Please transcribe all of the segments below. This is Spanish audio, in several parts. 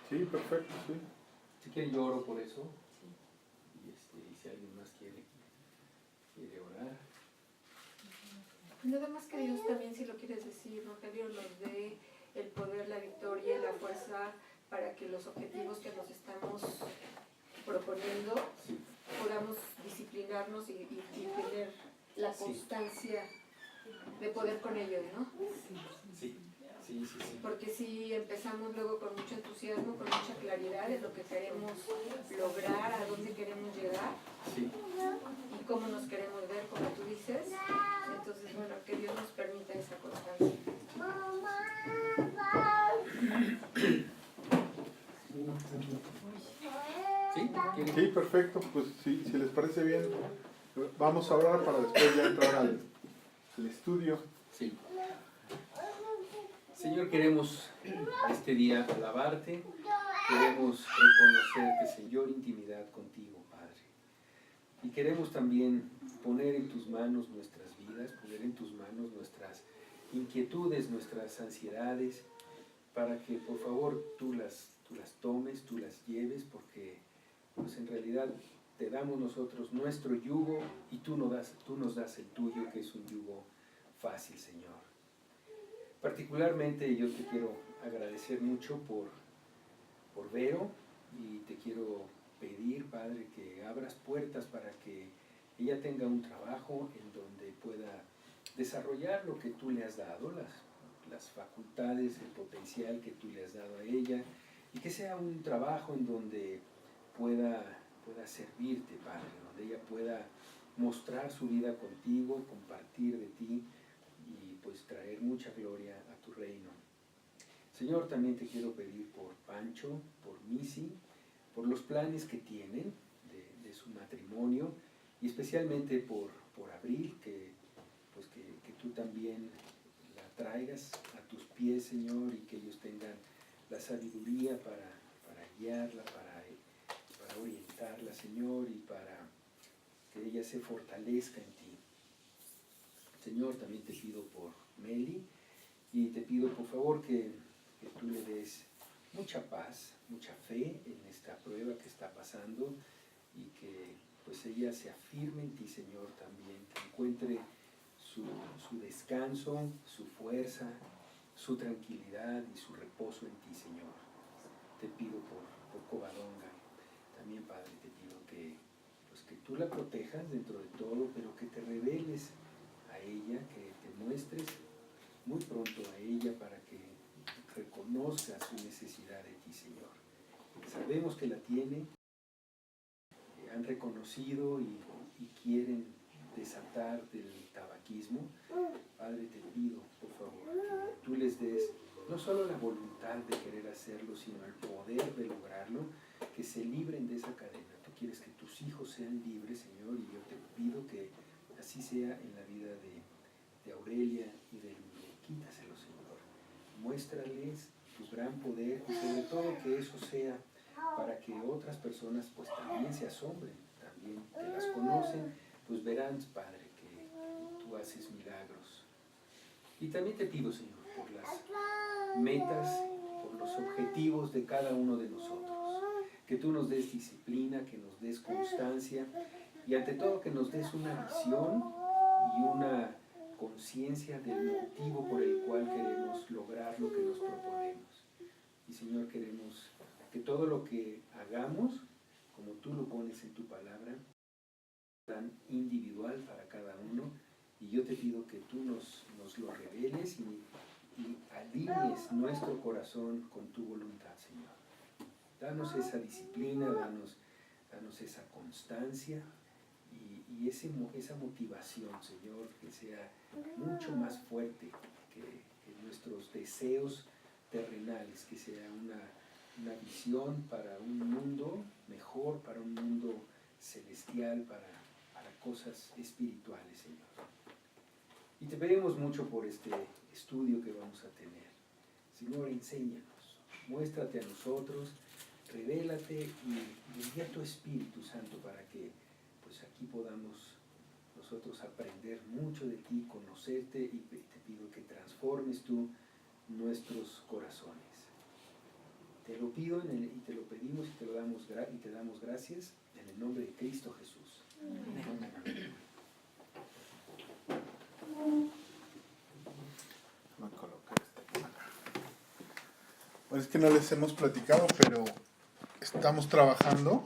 Sí, perfecto, sí. Si quieren yo oro por eso. Y si alguien más quiere orar. Nada más que Dios también, si lo quieres decir, Rogelio, nos dé el poder, la victoria, la fuerza para que los objetivos que nos estamos proponiendo Sí. podamos disciplinarnos y tener la constancia de poder con ellos, ¿no? Sí. Porque si empezamos luego con mucho entusiasmo, con mucha claridad de lo que queremos lograr, a dónde queremos llegar Sí. y cómo nos queremos ver, como tú dices, entonces, bueno, que Dios nos permita esa constancia. ¿Sí? Sí, perfecto, pues si les parece bien, vamos a orar para después ya entrar al estudio. Sí. Señor, queremos este día alabarte, queremos reconocerte, Señor, intimidad contigo, Padre. Y queremos también poner en tus manos nuestras vidas, poner en tus manos nuestras inquietudes, nuestras ansiedades, para que por favor tú las tomes, tú las lleves, porque pues en realidad te damos nosotros nuestro yugo y tú nos das el tuyo, que es un yugo fácil, Señor. Particularmente yo te quiero agradecer mucho por Vero, y te quiero pedir, Padre, que abras puertas para que ella tenga un trabajo en donde pueda desarrollar lo que tú le has dado, las facultades, el potencial que tú le has dado a ella, y que sea un trabajo en donde pueda servirte, Padre, donde ella pueda mostrar su vida contigo, compartir de ti y pues traer mucha gloria a tu reino. Señor, también te quiero pedir por Pancho, por Missy, por los planes que tienen de su matrimonio, y especialmente por Abril, que tú también la traigas a tus pies, Señor, y que ellos tengan la sabiduría para guiarla, para orientarla, Señor, y para que ella se fortalezca en ti. Señor, también te pido por Meli, y te pido por favor que tú le des mucha paz, mucha fe en esta prueba que está pasando, y que pues ella se afirme en ti, Señor, también, que encuentre su descanso, su fuerza, su tranquilidad y su reposo en ti, Señor. Te pido por Covadonga, también, Padre, te pido que tú la protejas dentro de todo, pero que te reveles a ella, que te muestres muy pronto a ella para que reconozca su necesidad de ti, Señor. Sabemos que la tiene, han reconocido y quieren desatar del tabaquismo. Padre, te pido, por favor, que tú les des no solo la voluntad de querer hacerlo, sino el poder de lograrlo, que se libren de esa cadena. Tú quieres que tus hijos sean libres, Señor, y yo te pido que así sea en la vida de Aurelia y de Luis. Quítaselo, Señor. Muéstrales tu gran poder, y sobre todo que eso sea para que otras personas pues también se asombren, también te las conocen, pues verán, Padre, que tú haces milagros. Y también te pido, Señor, por las metas, por los objetivos de cada uno de nosotros, que tú nos des disciplina, que nos des constancia, y ante todo que nos des una visión y una conciencia del motivo por el cual queremos lograr lo que nos proponemos. Y Señor, queremos que todo lo que hagamos, como tú lo pones en tu palabra, tan individual para cada uno, y yo te pido que tú nos lo reveles y alinees nuestro corazón con tu voluntad, Señor. Danos esa disciplina, danos esa constancia y esa motivación, Señor, que sea mucho más fuerte que nuestros deseos terrenales, que sea una visión para un mundo mejor, para un mundo celestial, para cosas espirituales, Señor. Y te pedimos mucho por este estudio que vamos a tener. Señor, enséñanos, muéstrate a nosotros, revélate y envía tu Espíritu Santo para que pues aquí podamos nosotros aprender mucho de ti, conocerte, y te pido que transformes tú nuestros corazones. Te lo pido y te lo pedimos y te damos gracias en el nombre de Cristo Jesús. Amén. Voy a colocar esto por acá. Pues es que no les hemos platicado, pero estamos trabajando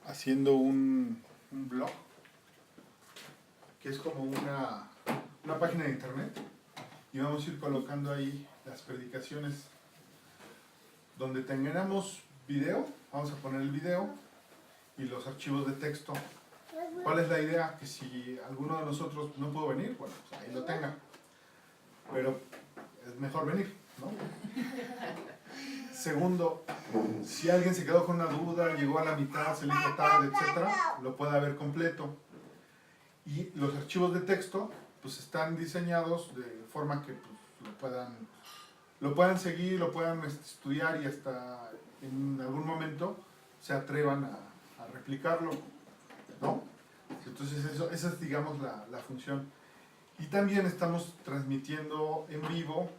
haciendo un blog que es como una página de internet, y vamos a ir colocando ahí las predicaciones donde tengamos video. Vamos a poner el video y los archivos de texto. ¿Cuál es la idea? Que si alguno de nosotros no pudo venir, bueno, pues ahí lo tenga, pero es mejor venir, ¿no? Segundo, si alguien se quedó con una duda, llegó a la mitad, se le hizo tarde, etcétera, lo pueda ver completo. Y los archivos de texto pues están diseñados de forma que pues, lo puedan seguir, lo puedan estudiar, y hasta en algún momento se atrevan a replicarlo, ¿no? Entonces esa es, digamos, la función. Y también estamos transmitiendo en vivo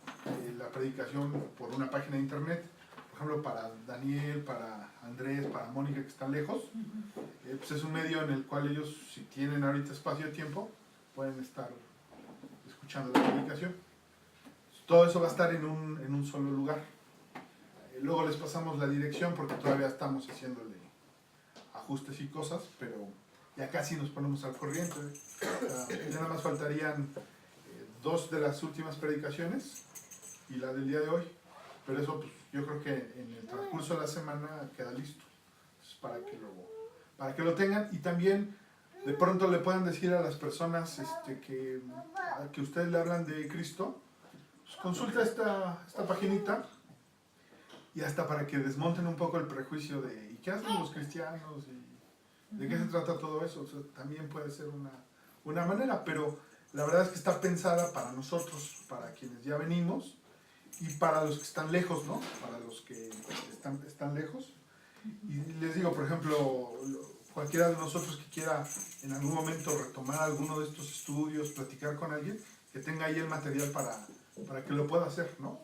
la predicación por una página de internet. Por ejemplo, para Daniel, para Andrés, para Mónica, que están lejos, pues es un medio en el cual ellos, si tienen ahorita espacio de tiempo, pueden estar escuchando la predicación. Todo eso va a estar en un solo lugar. Luego les pasamos la dirección porque todavía estamos haciéndole ajustes y cosas, pero ya casi nos ponemos al corriente. Ya nada más faltarían 2 de las últimas predicaciones y la del día de hoy, pero eso pues, yo creo que en el transcurso de la semana queda listo. Entonces, para que lo tengan, y también de pronto le puedan decir a las personas que ustedes le hablan de Cristo, pues consulta esta paginita, y hasta para que desmonten un poco el prejuicio de ¿y qué hacen los cristianos? ¿Y de qué se trata todo eso? O sea, también puede ser una manera, pero la verdad es que está pensada para nosotros, para quienes ya venimos, y para los que están lejos, ¿no? Para los que están lejos. Y les digo, por ejemplo, cualquiera de nosotros que quiera en algún momento retomar alguno de estos estudios, platicar con alguien, que tenga ahí el material para que lo pueda hacer, ¿no?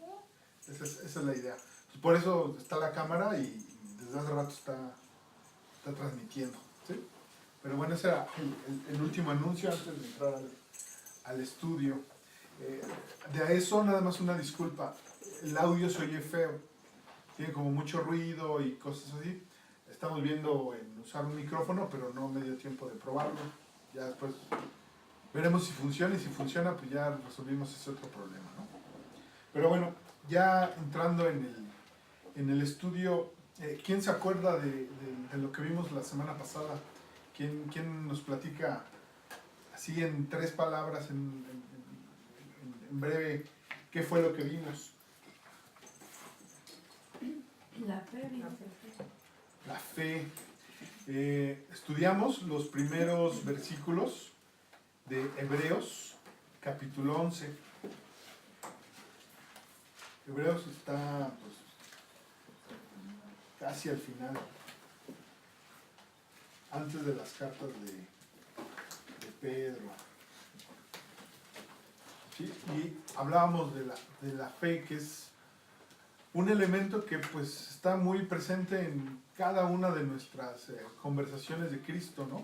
Esa es la idea. Pues por eso está la cámara y desde hace rato está transmitiendo, ¿sí? Pero bueno, ese era el último anuncio antes de entrar al estudio. De eso nada más una disculpa. El audio se oye feo, tiene como mucho ruido y cosas así. Estamos viendo en usar un micrófono, pero no me dio tiempo de probarlo. Ya después veremos si funciona, y si funciona pues ya resolvimos ese otro problema, ¿no? Pero bueno, ya entrando en el estudio, ¿quién se acuerda de lo que vimos la semana pasada? ¿Quién nos platica así en 3 palabras, en breve, qué fue lo que vimos? La fe, La fe. Estudiamos los primeros versículos de Hebreos, capítulo 11. Hebreos está pues, casi al final, antes de las cartas de Pedro. ¿Sí? Y hablábamos de la fe, que es un elemento que pues está muy presente en cada una de nuestras conversaciones de Cristo, ¿no?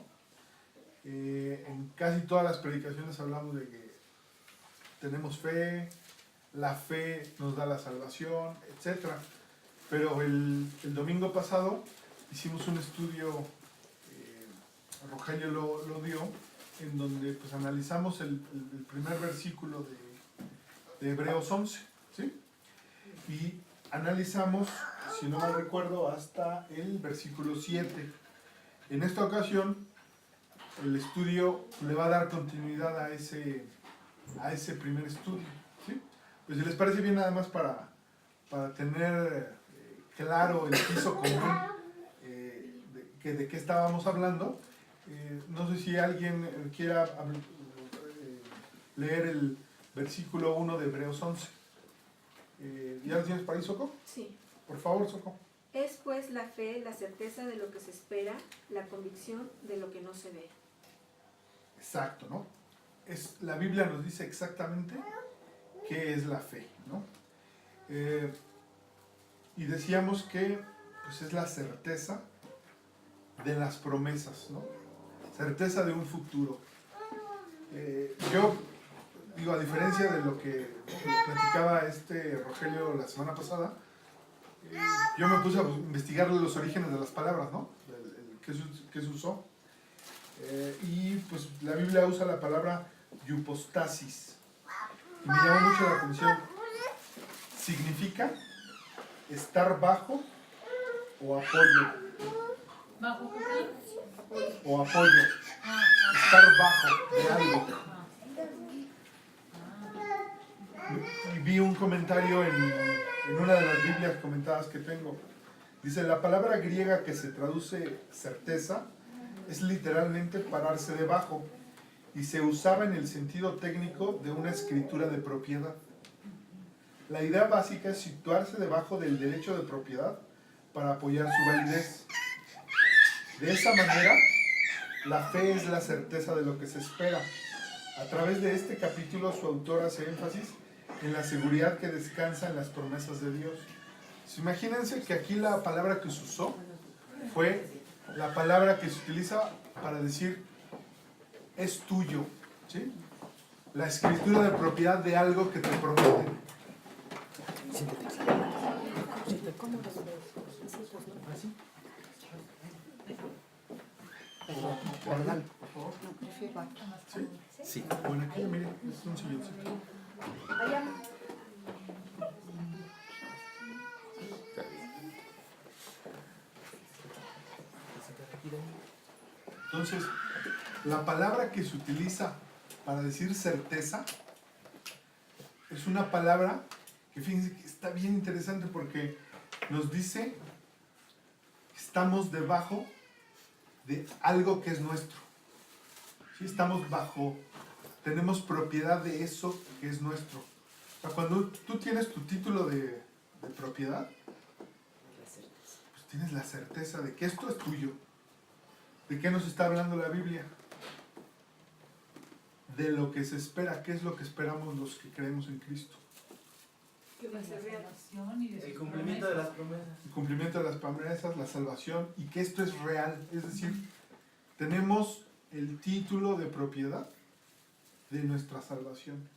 En casi todas las predicaciones hablamos de que tenemos fe, la fe nos da la salvación, etc. Pero el domingo pasado hicimos un estudio, Rogelio lo dio, en donde pues analizamos el primer versículo de Hebreos 11, ¿sí? Y analizamos, si no mal recuerdo, hasta el versículo 7. En esta ocasión, el estudio le va a dar continuidad a ese primer estudio, ¿sí? Pues si les parece bien, nada más para tener claro el piso común de qué estábamos hablando, no sé si alguien quiera leer el versículo 1 de Hebreos 11. ¿Ya lo tienes para ahí, Soco? Sí. Por favor, Soco. Es pues la fe, la certeza de lo que se espera, la convicción de lo que no se ve. Exacto, ¿no? La Biblia nos dice exactamente qué es la fe, ¿no? Y decíamos que pues, es la certeza de las promesas, ¿no? Certeza de un futuro. Yo digo, a diferencia de lo que platicaba Rogelio la semana pasada, yo me puse a investigar los orígenes de las palabras, ¿no? ¿Qué se usó? Y pues la Biblia usa la palabra hypostasis. Y me llamó mucho la atención. Significa estar bajo o apoyo. ¿Bajo qué? O apoyo. Estar bajo de algo. Y vi un comentario en una de las Biblias comentadas que tengo. Dice, la palabra griega que se traduce certeza es literalmente pararse debajo y se usaba en el sentido técnico de una escritura de propiedad. La idea básica es situarse debajo del derecho de propiedad para apoyar su validez. De esa manera, la fe es la certeza de lo que se espera. A través de este capítulo, su autor hace énfasis en la seguridad que descansa en las promesas de Dios. Imagínense que aquí la palabra que se usó fue la palabra que se utiliza para decir es tuyo, ¿sí? La escritura de propiedad de algo que te prometen. ¿Sí? Sí. Bueno, aquí, miren, es un silloncito. Entonces, la palabra que se utiliza para decir certeza es una palabra que fíjense que está bien interesante porque nos dice que estamos debajo de algo que es nuestro. ¿Sí? Estamos bajo, tenemos propiedad de eso que es nuestro. O sea, cuando tú tienes tu título de propiedad, pues tienes la certeza de que esto es tuyo. ¿De qué nos está hablando la Biblia? De lo que se espera. ¿Qué es lo que esperamos los que creemos en Cristo? Que va a ser real. El cumplimiento de las promesas. El cumplimiento de las promesas, la salvación y que esto es real. Es decir, tenemos el título de propiedad de nuestra salvación.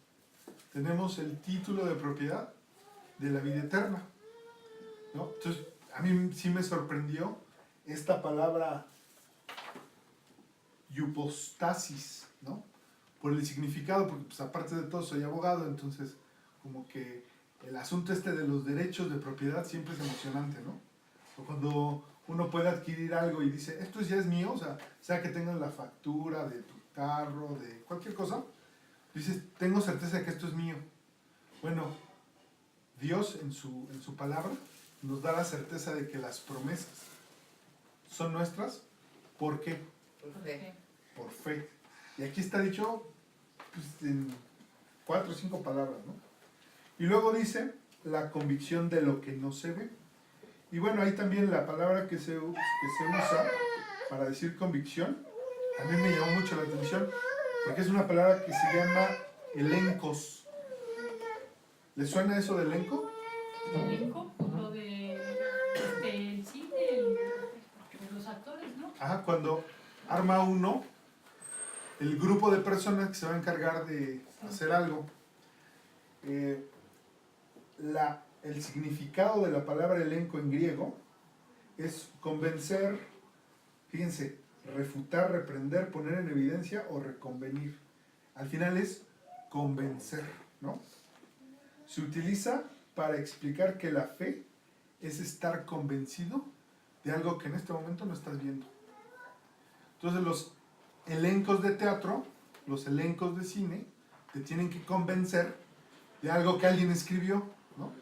Tenemos el título de propiedad de la vida eterna, ¿no? Entonces, a mí sí me sorprendió esta palabra hypostasis, ¿no? Por el significado, porque pues, aparte de todo soy abogado, entonces como que el asunto de los derechos de propiedad siempre es emocionante, ¿no? O cuando uno puede adquirir algo y dice, esto ya es mío, o sea que tengas la factura de tu carro, de cualquier cosa, dices, tengo certeza de que esto es mío. Bueno, Dios en su palabra nos da la certeza de que las promesas son nuestras. ¿Por qué? Por fe. Y aquí está dicho pues, en 4 o 5 palabras, ¿no? Y luego dice la convicción de lo que no se ve. Y bueno, ahí también la palabra que se usa para decir convicción, a mí me llamó mucho la atención, porque es una palabra que se llama elencos. ¿Le suena eso de elenco? Elenco, lo de el cine, de los actores, ¿no? Ajá, cuando arma uno el grupo de personas que se va a encargar de hacer algo. El significado de la palabra elenco en griego es convencer, fíjense, refutar, reprender, poner en evidencia o reconvenir. Al final es convencer, ¿no? Se utiliza para explicar que la fe es estar convencido de algo que en este momento no estás viendo. Entonces los elencos de teatro, los elencos de cine, te tienen que convencer de algo que alguien escribió, ¿no?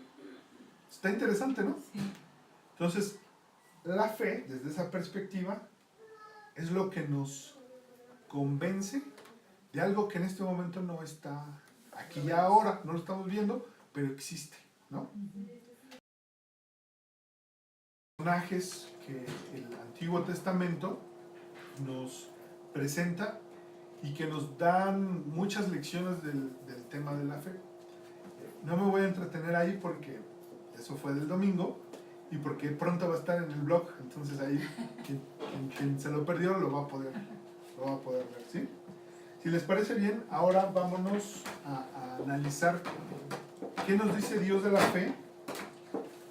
Está interesante, ¿no? Sí. Entonces, la fe, desde esa perspectiva, es lo que nos convence de algo que en este momento no está aquí y ahora, no lo estamos viendo, pero existe, ¿no? Personajes que el Antiguo Testamento nos presenta y que nos dan muchas lecciones del tema de la fe. No me voy a entretener ahí porque eso fue del domingo, y porque pronto va a estar en el blog, entonces ahí quien se lo perdió lo va a poder ver, ¿sí? Si les parece bien, ahora vámonos a analizar qué nos dice Dios de la fe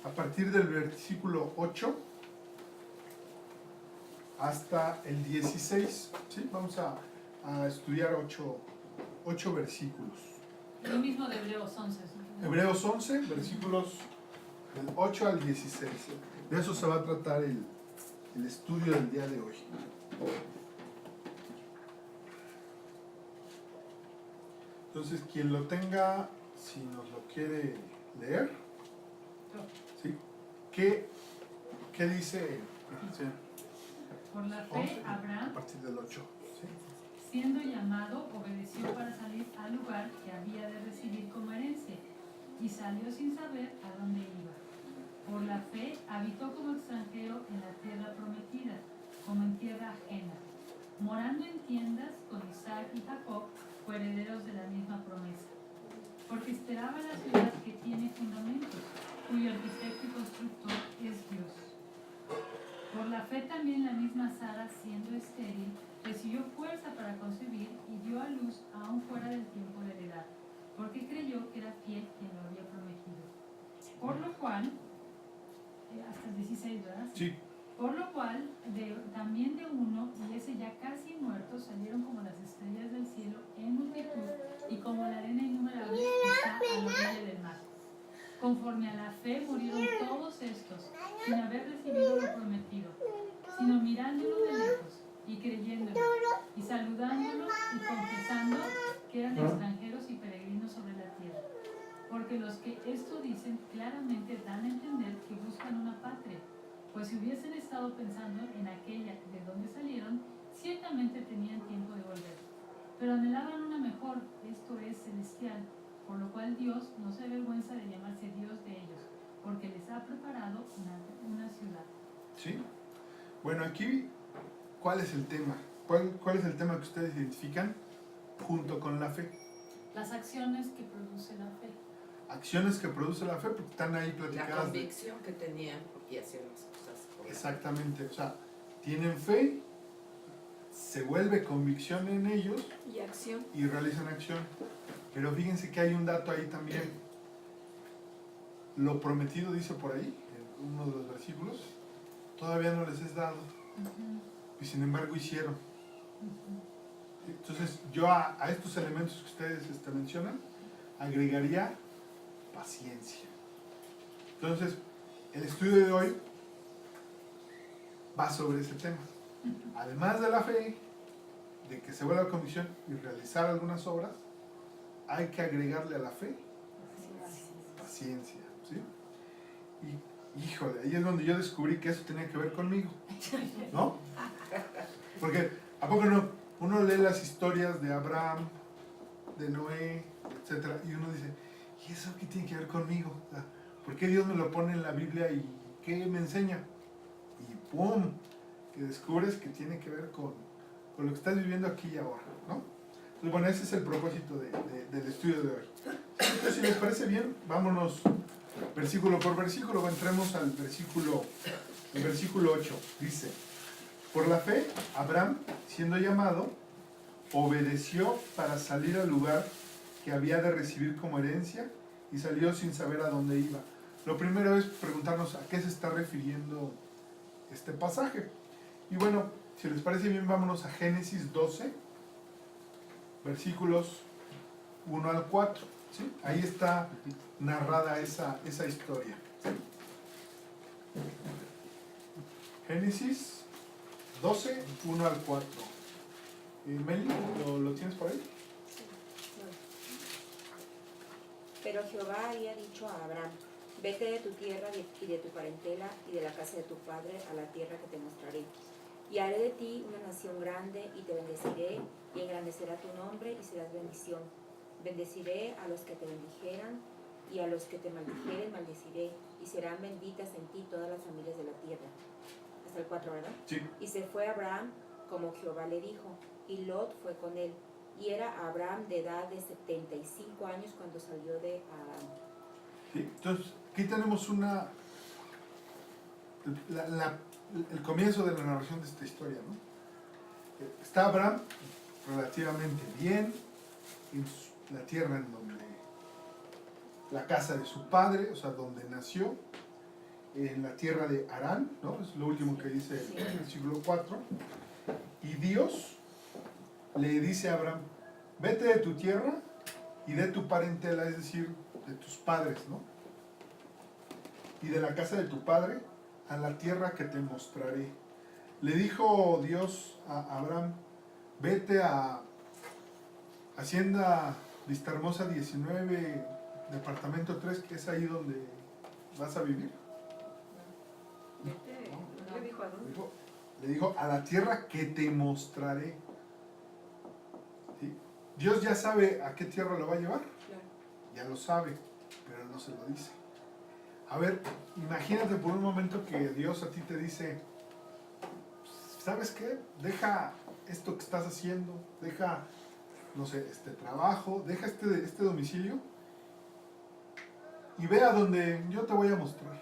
a partir del versículo 8 hasta el 16, ¿sí? Vamos a estudiar 8 versículos. Lo mismo de Hebreos 11. ¿no? Hebreos 11, versículos del 8 al 16. De eso se va a tratar el estudio del día de hoy. Entonces, quien lo tenga, si nos lo quiere leer, ¿sí? ¿Qué dice? Sí, Por la fe, 11, a Abraham, partir del 8. ¿sí? siendo llamado, obedeció para salir al lugar que había de recibir como herencia, y salió sin saber a dónde iba. Por la fe, habitó como extranjero en la tierra prometida, como en tierra ajena, morando en tiendas con Isaac y Jacob, coherederos de la misma promesa. Porque esperaba la ciudad que tiene fundamentos, cuyo arquitecto y constructor es Dios. Por la fe también la misma Sara, siendo estéril, recibió fuerza para concebir y dio a luz aún fuera del tiempo de la edad, porque creyó que era fiel quien lo había prometido. Por lo cual, hasta el 16, ¿verdad? Sí. Por lo cual, también de uno, y ese ya casi muerto, salieron como las estrellas del cielo en multitud, y como la arena innumerable que está a la orilla del mar. Conforme a la fe murieron todos estos, sin haber recibido lo prometido, sino mirándolo de lejos, y creyéndolo, y saludándolo, y confesando que eran extranjeros y peregrinos sobre la tierra. Porque los que esto dicen claramente dan a entender que buscan una patria, pues si hubiesen estado pensando en aquella de donde salieron, ciertamente tenían tiempo de volver. Pero anhelaban una mejor, esto es celestial, por lo cual Dios no se avergüenza de llamarse Dios de ellos, porque les ha preparado una ciudad. ¿Sí? Bueno, aquí, ¿cuál es el tema? ¿Cuál es el tema que ustedes identifican junto con la fe? Las acciones que produce la fe. Acciones que produce la fe, porque están ahí La platicadas. convicción que tenían y hacían las cosas por la fe. Exactamente, o sea, tienen fe, se vuelve convicción en ellos Y acción. y realizan acción. Pero fíjense que hay un dato ahí también. Lo prometido, dice por ahí, en uno de los versículos, todavía no les es dado, y sin embargo hicieron. Entonces, yo a estos elementos que ustedes mencionan, agregaría paciencia. Entonces, el estudio de hoy va sobre ese tema. Además de la fe, de que se vuelva convicción y realizar algunas obras, hay que agregarle a la fe paciencia, ¿sí? Y híjole, ahí es donde yo descubrí que eso tenía que ver conmigo, ¿no? Porque, ¿a poco no? Uno lee las historias de Abraham, de Noé, etcétera, y uno dice, ¿y eso qué tiene que ver conmigo? O sea, ¿por qué Dios me lo pone en la Biblia y qué me enseña? Y ¡pum! Que descubres que tiene que ver con lo que estás viviendo aquí y ahora, ¿no? Entonces, bueno, ese es el propósito del estudio de hoy. Entonces, si les parece bien, vámonos versículo por versículo, entremos al versículo 8. Dice, por la fe, Abraham, siendo llamado, obedeció para salir al lugar que había de recibir como herencia y salió sin saber a dónde iba. Lo primero es preguntarnos a qué se está refiriendo este pasaje. Y bueno, si les parece bien, vámonos a Génesis 12, versículos 1 al 4. ¿Sí? Ahí está narrada esa historia. Génesis 12, 1 al 4. Meli, ¿lo tienes por ahí? Pero Jehová había dicho a Abraham, vete de tu tierra y de tu parentela y de la casa de tu padre a la tierra que te mostraré. Y haré de ti una nación grande y te bendeciré y engrandecerá tu nombre y serás bendición. Bendeciré a los que te bendijeran y a los que te maldijeren maldeciré y serán benditas en ti todas las familias de la tierra. Hasta el 4, ¿verdad? Sí. Y se fue Abraham como Jehová le dijo, y Lot fue con él. Y era Abraham de edad de 75 años cuando salió de Arán. ¿Sí? Entonces, aquí tenemos una el comienzo de la narración de esta historia, ¿no? Está Abraham relativamente bien en la tierra en donde la casa de su padre, o sea, donde nació, en la tierra de Harán, ¿no? Es lo último que dice el versículo 4. Y Dios le dice a Abraham, vete de tu tierra y de tu parentela, es decir, de tus padres, ¿no? Y de la casa de tu padre a la tierra que te mostraré. Le dijo Dios a Abraham, vete a Hacienda Vistahermosa 19, departamento 3, que es ahí donde vas a vivir. ¿No le dijo a dónde? Le dijo, a la tierra que te mostraré. ¿Sí? Dios ya sabe a qué tierra lo va a llevar, Claro. ya lo sabe, pero no se lo dice. A ver, imagínate por un momento que Dios a ti te dice, ¿sabes qué? Deja esto que estás haciendo, deja, no sé, este trabajo, deja este domicilio y ve a donde yo te voy a mostrar.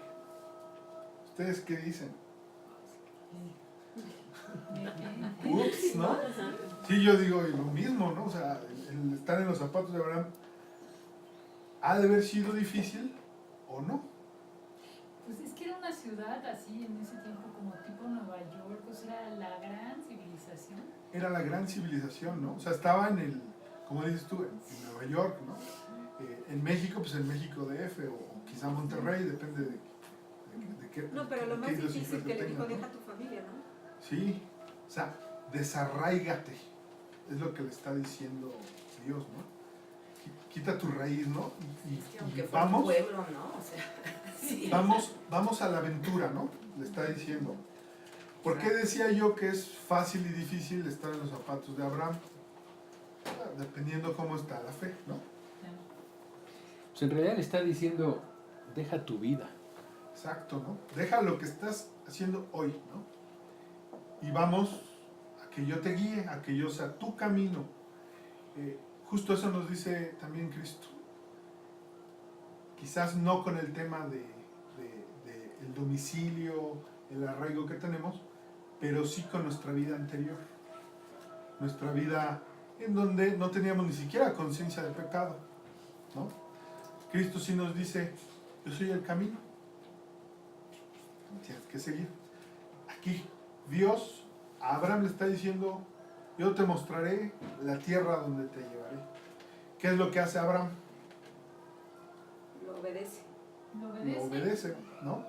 ¿Ustedes qué dicen? Ups, ¿no? Sí, yo digo lo mismo, ¿no? O sea, el estar en los zapatos de Abraham ha de haber sido difícil o no. Pues es que era una ciudad así en ese tiempo como tipo Nueva York, o sea, era la gran civilización. Era la gran civilización, ¿no? O sea, estaba en el, como dices tú, en Nueva York, ¿no? En México, pues en México DF o quizá Monterrey, depende de qué. No, pero lo de más qué difícil idiosincrasia que le dijo, tenga, ¿no? deja tu familia, ¿no? Sí, o sea, desarráigate, es lo que le está diciendo Dios, ¿no? Quita tu raíz, ¿no? Es que aunque fuera un vamos, pueblo, ¿no? O sea, sí. vamos a la aventura, ¿no? Le está diciendo. ¿Por qué decía yo que es fácil y difícil estar en los zapatos de Abraham? Dependiendo cómo está la fe, ¿no? Pues en realidad le está diciendo, deja tu vida. Exacto, ¿no? Deja lo que estás haciendo hoy, ¿no? Y vamos a que yo te guíe, a que yo sea tu camino. Justo eso nos dice también Cristo. Quizás no con el tema de el domicilio, el arraigo que tenemos, pero sí con nuestra vida anterior. Nuestra vida en donde no teníamos ni siquiera conciencia de pecado, ¿no? Cristo sí nos dice, yo soy el camino. Tienes que seguir. Aquí Dios a Abraham le está diciendo, yo te mostraré la tierra donde te llevaré. ¿Qué es lo que hace Abraham? Lo obedece. Lo obedece, ¿no?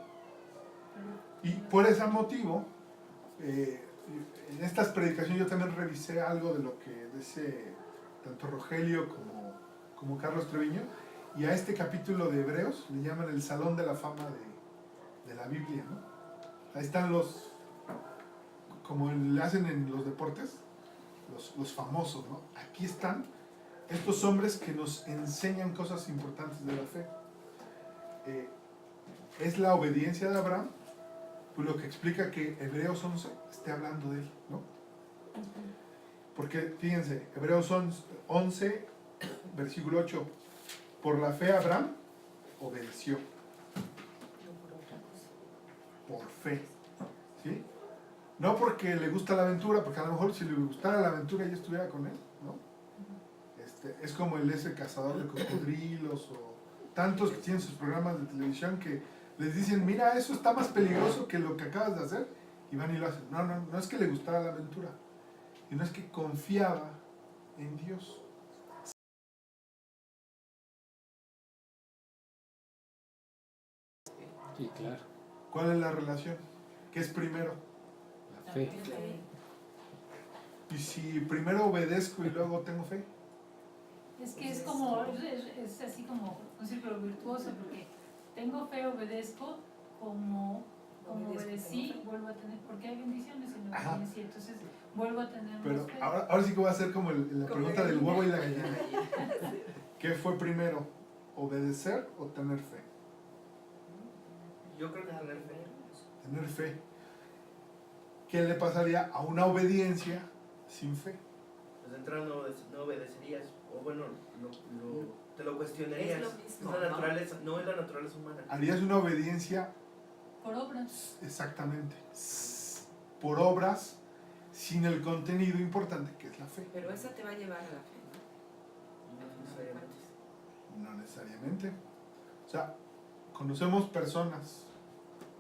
Y por ese motivo, en estas predicaciones yo también revisé algo de lo que dice tanto Rogelio como Carlos Treviño, y a este capítulo de Hebreos le llaman el Salón de la Fama de la Biblia, ¿no? Ahí están como le hacen en los deportes, los famosos, ¿no? Aquí están estos hombres que nos enseñan cosas importantes de la fe. Es la obediencia de Abraham, pues lo que explica que Hebreos 11 esté hablando de él, ¿no? Porque, fíjense, Hebreos 11, versículo 8, por la fe Abraham obedeció. Por fe, ¿sí? No porque le gusta la aventura, porque a lo mejor si le gustara la aventura ya estuviera con él, ¿no? Es como ese cazador de cocodrilos o tantos que tienen sus programas de televisión que les dicen, mira, eso está más peligroso que lo que acabas de hacer, y van y lo hacen. No es que le gustara la aventura, sino es que confiaba en Dios. Sí, claro, ¿Cuál es la relación? ¿Qué es primero? la fe. Y si primero obedezco y luego tengo fe. Es que es como, es así como un círculo virtuoso, porque tengo fe, obedezco, como obedecí, vuelvo a tener, porque hay bendiciones en la Ajá. obediencia, entonces vuelvo a tener Pero más fe. ahora sí que voy a hacer como la Como pregunta la del gallina. huevo y la gallina. ¿Qué fue primero? ¿Obedecer o tener fe? Yo creo que tener fe. Tener fe. ¿Qué le pasaría a una obediencia sin fe? Pues de entrada no obedecerías, o bueno, te lo cuestionarías. Es lo mismo, Es la ¿no? naturaleza, no es la naturaleza humana. Harías una obediencia Por obras. Exactamente. Por obras, sin el contenido importante que es la fe. Pero esa te va a llevar a la fe, ¿no? No necesariamente. No necesariamente. O sea, conocemos personas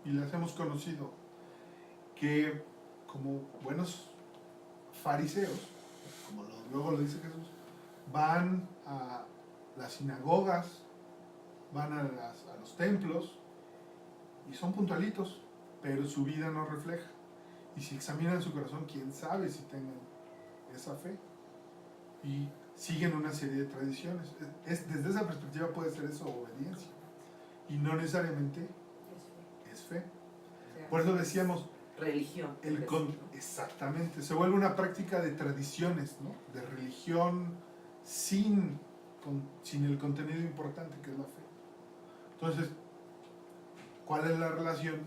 y las hemos conocido que como buenos fariseos, como luego lo dice Jesús, van a las sinagogas, van a los templos y son puntualitos, pero su vida no refleja. Y si examinan su corazón, quién sabe si tengan esa fe. Y siguen una serie de tradiciones. Desde esa perspectiva puede ser eso obediencia. Y no necesariamente es fe. O sea, Por eso decíamos, religión. exactamente, se vuelve una práctica de tradiciones, ¿no? De religión sin el contenido importante que es la fe. Entonces, ¿cuál es la relación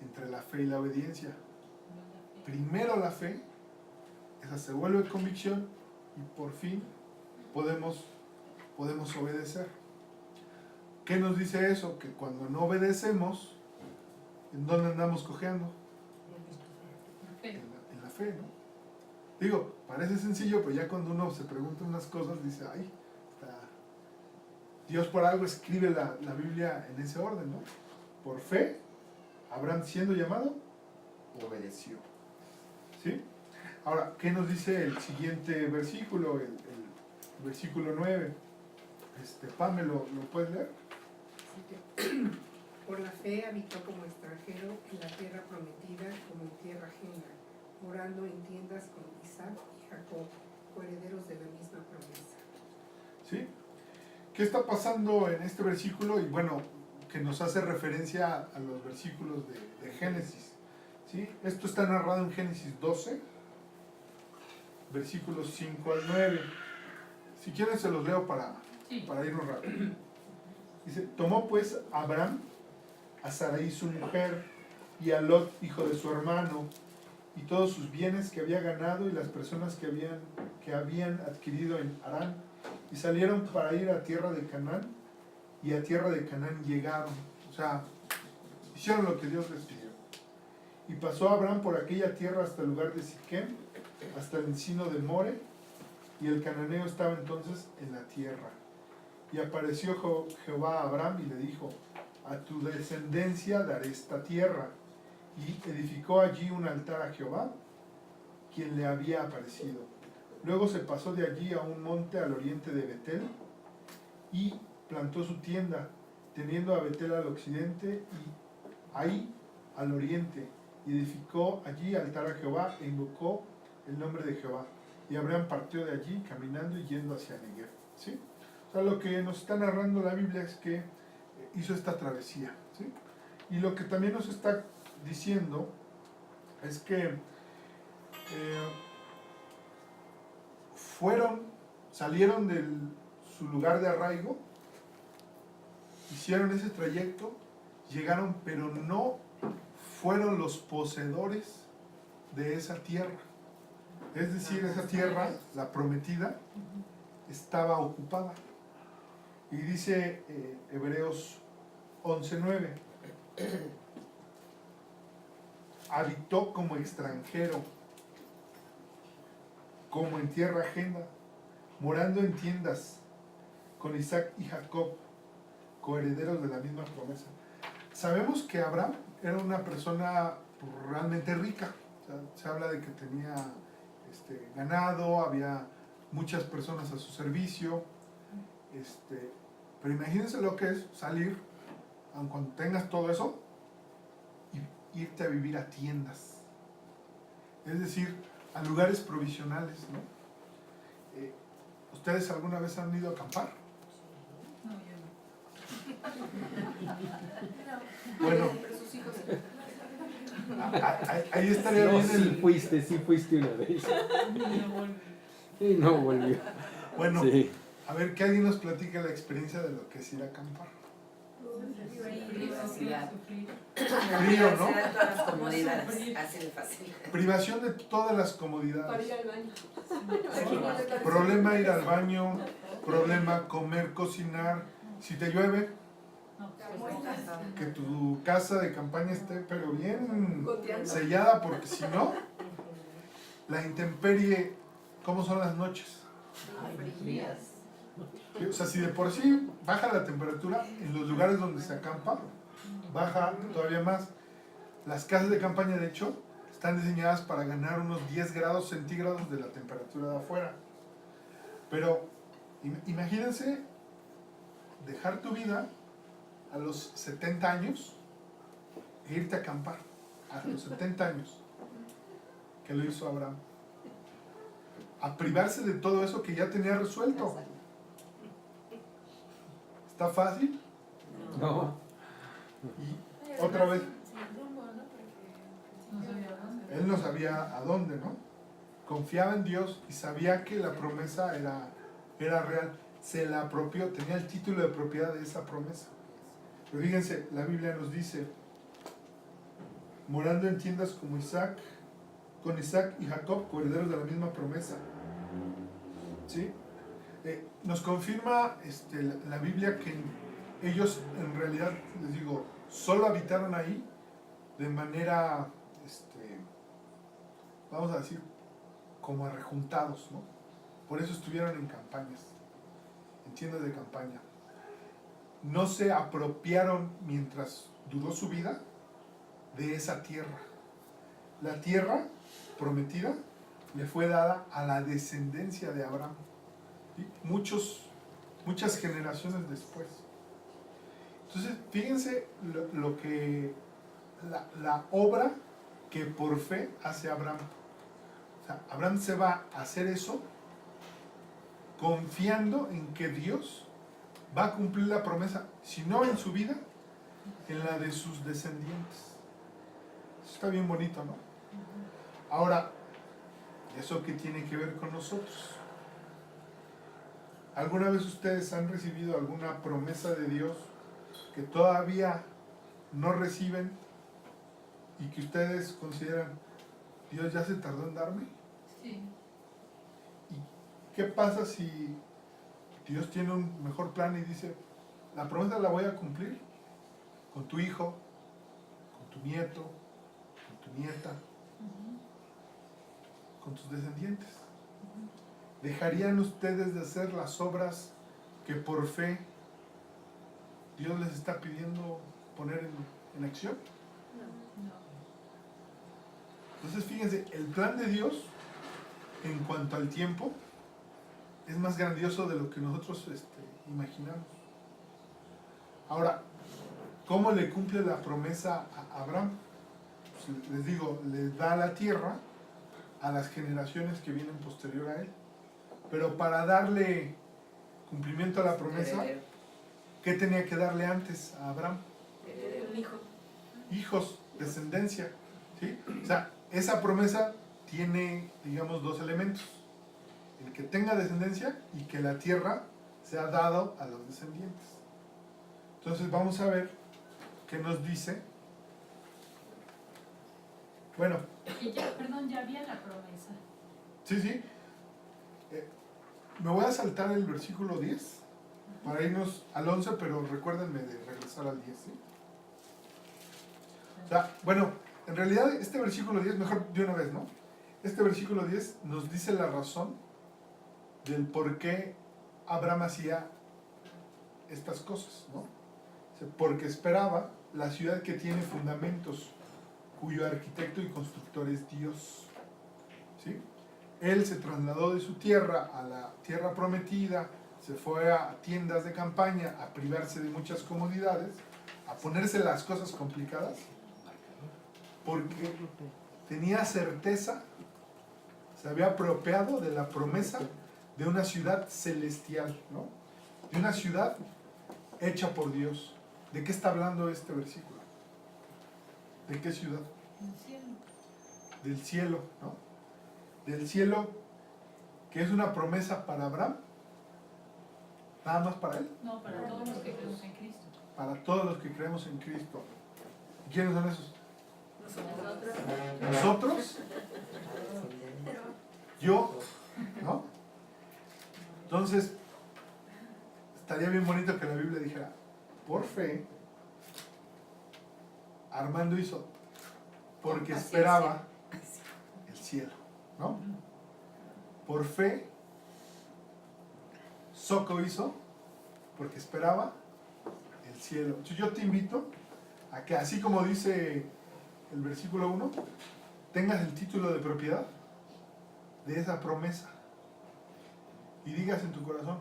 entre la fe y la obediencia? Primero la fe, esa se vuelve convicción y por fin podemos obedecer. ¿Qué nos dice eso? Que cuando no obedecemos, ¿en dónde andamos cojeando? En la fe, ¿no? Digo, parece sencillo, pero ya cuando uno se pregunta unas cosas, dice, ay, Dios por algo escribe la Biblia en ese orden, ¿no? Por fe, Abraham siendo llamado, obedeció. ¿Sí? Ahora, ¿qué nos dice el siguiente versículo? El versículo 9. Pame, ¿lo puedes leer? Por la fe habitó como extranjero en la tierra prometida como en tierra ajena, morando en tiendas con Isaac y Jacob, coherederos de la misma promesa. ¿Sí? ¿Qué está pasando en este versículo? Y bueno, que nos hace referencia a los versículos de Génesis. ¿Sí? Esto está narrado en Génesis 12, versículos 5 al 9. Si quieren se los leo para irnos rápido. Dice, tomó pues Abraham a Sarai su mujer y a Lot, hijo de su hermano, y todos sus bienes que había ganado y las personas que habían adquirido en Harán, y salieron para ir a tierra de Canaán, y a tierra de Canaán llegaron. O sea, hicieron lo que Dios les pidió. Y pasó Abraham por aquella tierra hasta el lugar de Siquem, hasta el encino de More, y el cananeo estaba entonces en la tierra. Y apareció Jehová a Abraham y le dijo, a tu descendencia daré esta tierra. Y edificó allí un altar a Jehová, quien le había aparecido. Luego se pasó de allí a un monte al oriente de Betel, y plantó su tienda, teniendo a Betel al occidente, y ahí al oriente, y edificó allí altar a Jehová, e invocó el nombre de Jehová. Y Abraham partió de allí, caminando y yendo hacia Negev. ¿Sí? O sea, lo que nos está narrando la Biblia es que hizo esta travesía. ¿Sí? Y lo que también nos está diciendo es que salieron de su lugar de arraigo, hicieron ese trayecto, llegaron, pero no fueron los poseedores de esa tierra. Es decir, esa tierra, la prometida, estaba ocupada. Y dice Hebreos 11:9, habitó como extranjero, como en tierra ajena, morando en tiendas con Isaac y Jacob, coherederos de la misma promesa. Sabemos que Abraham era una persona realmente rica. O sea, se habla de que tenía ganado, había muchas personas a su servicio, pero imagínense lo que es salir, aun cuando tengas todo eso, y irte a vivir a tiendas, es decir, a lugares provisionales, ¿no? ¿Ustedes alguna vez han ido a acampar? No, yo no. Bueno, Pero sus hijos ahí estaría No, bien sí fuiste una vez. Y no volvió. Bueno, Sí. a ver, que alguien nos platique la experiencia de lo que es ir a acampar. Privacidad. Frío, ¿no? Privacidad de todas las comodidades. Así de fácil. Privación de todas las para comodidades. ir al baño. Problema ir al baño, problema comer, cocinar. Si te llueve, No, que tu casa de campaña esté pero bien Goteando. sellada, porque si no, la intemperie, ¿cómo son las noches? O sea, si de por sí baja la temperatura, en los lugares donde se acampa, baja todavía más. Las casas de campaña, de hecho, están diseñadas para ganar unos 10 grados centígrados de la temperatura de afuera. Pero imagínense dejar tu vida a los 70 años e irte a acampar a los 70 años, que lo hizo Abraham, a privarse de todo eso que ya tenía resuelto. ¿Está fácil? No. Y otra vez, No sabía dónde. él no sabía a dónde, ¿no? Confiaba en Dios y sabía que la promesa era real. Se la apropió, tenía el título de propiedad de esa promesa. Pero fíjense, la Biblia nos dice, morando en tiendas como Isaac, con Isaac y Jacob, coherederos de la misma promesa. ¿Sí? Nos confirma la Biblia que ellos en realidad, les digo, solo habitaron ahí de manera, vamos a decir, como arrejuntados, ¿no? Por eso estuvieron en campañas, en tiendas de campaña. No se apropiaron mientras duró su vida de esa tierra. La tierra prometida le fue dada a la descendencia de Abraham, ¿sí? Muchas generaciones después. Entonces, fíjense lo que la obra que por fe hace Abraham. O sea, Abraham se va a hacer eso confiando en que Dios va a cumplir la promesa, si no en su vida, en la de sus descendientes. Eso está bien bonito, ¿no? Ahora, ¿eso qué tiene que ver con nosotros? ¿Alguna vez ustedes han recibido alguna promesa de Dios que todavía no reciben y que ustedes consideran, Dios ya se tardó en darme? Sí. ¿Y qué pasa si Dios tiene un mejor plan y dice, la promesa la voy a cumplir con tu hijo, con tu nieto, con tu nieta, con tus descendientes? ¿Dejarían ustedes de hacer las obras que por fe Dios les está pidiendo poner en acción? No. Entonces fíjense, el plan de Dios en cuanto al tiempo es más grandioso de lo que nosotros imaginamos. Ahora, ¿cómo le cumple la promesa a Abraham? Pues, les digo, le da la tierra a las generaciones que vienen posterior a él. Pero para darle cumplimiento a la promesa, ¿qué tenía que darle antes a Abraham? Un hijo. Hijos, descendencia, ¿sí? O sea, esa promesa tiene, digamos, dos elementos: el que tenga descendencia y que la tierra sea dado a los descendientes. Entonces vamos a ver qué nos dice. Bueno, Y ya, perdón, ya había la promesa. sí. Me voy a saltar el versículo 10 para irnos al 11, pero recuérdenme de regresar al 10, ¿sí? O sea, bueno, en realidad este versículo 10, mejor de una vez, ¿no? Este versículo 10 nos dice la razón del por qué Abraham hacía estas cosas, ¿no? O sea, porque esperaba la ciudad que tiene fundamentos, cuyo arquitecto y constructor es Dios, ¿sí? Él se trasladó de su tierra a la tierra prometida, se fue a tiendas de campaña a privarse de muchas comodidades, a ponerse las cosas complicadas, porque tenía certeza, se había apropiado de la promesa de una ciudad celestial, ¿no? De una ciudad hecha por Dios. ¿De qué está hablando este versículo? ¿De qué ciudad? El cielo. Del cielo, ¿no? Del cielo, que es una promesa para Abraham, nada más para él, No, para todos los que creemos en Cristo. para todos los que creemos en Cristo. ¿Quiénes son esos? Nosotros, yo, ¿no? Entonces, estaría bien bonito que la Biblia dijera, por fe, Armando hizo? Porque Hacia el esperaba el cielo, ¿no? Por fe, Soco hizo porque esperaba el cielo. Entonces yo te invito a que, así como dice el versículo 1, tengas el título de propiedad de esa promesa y digas en tu corazón,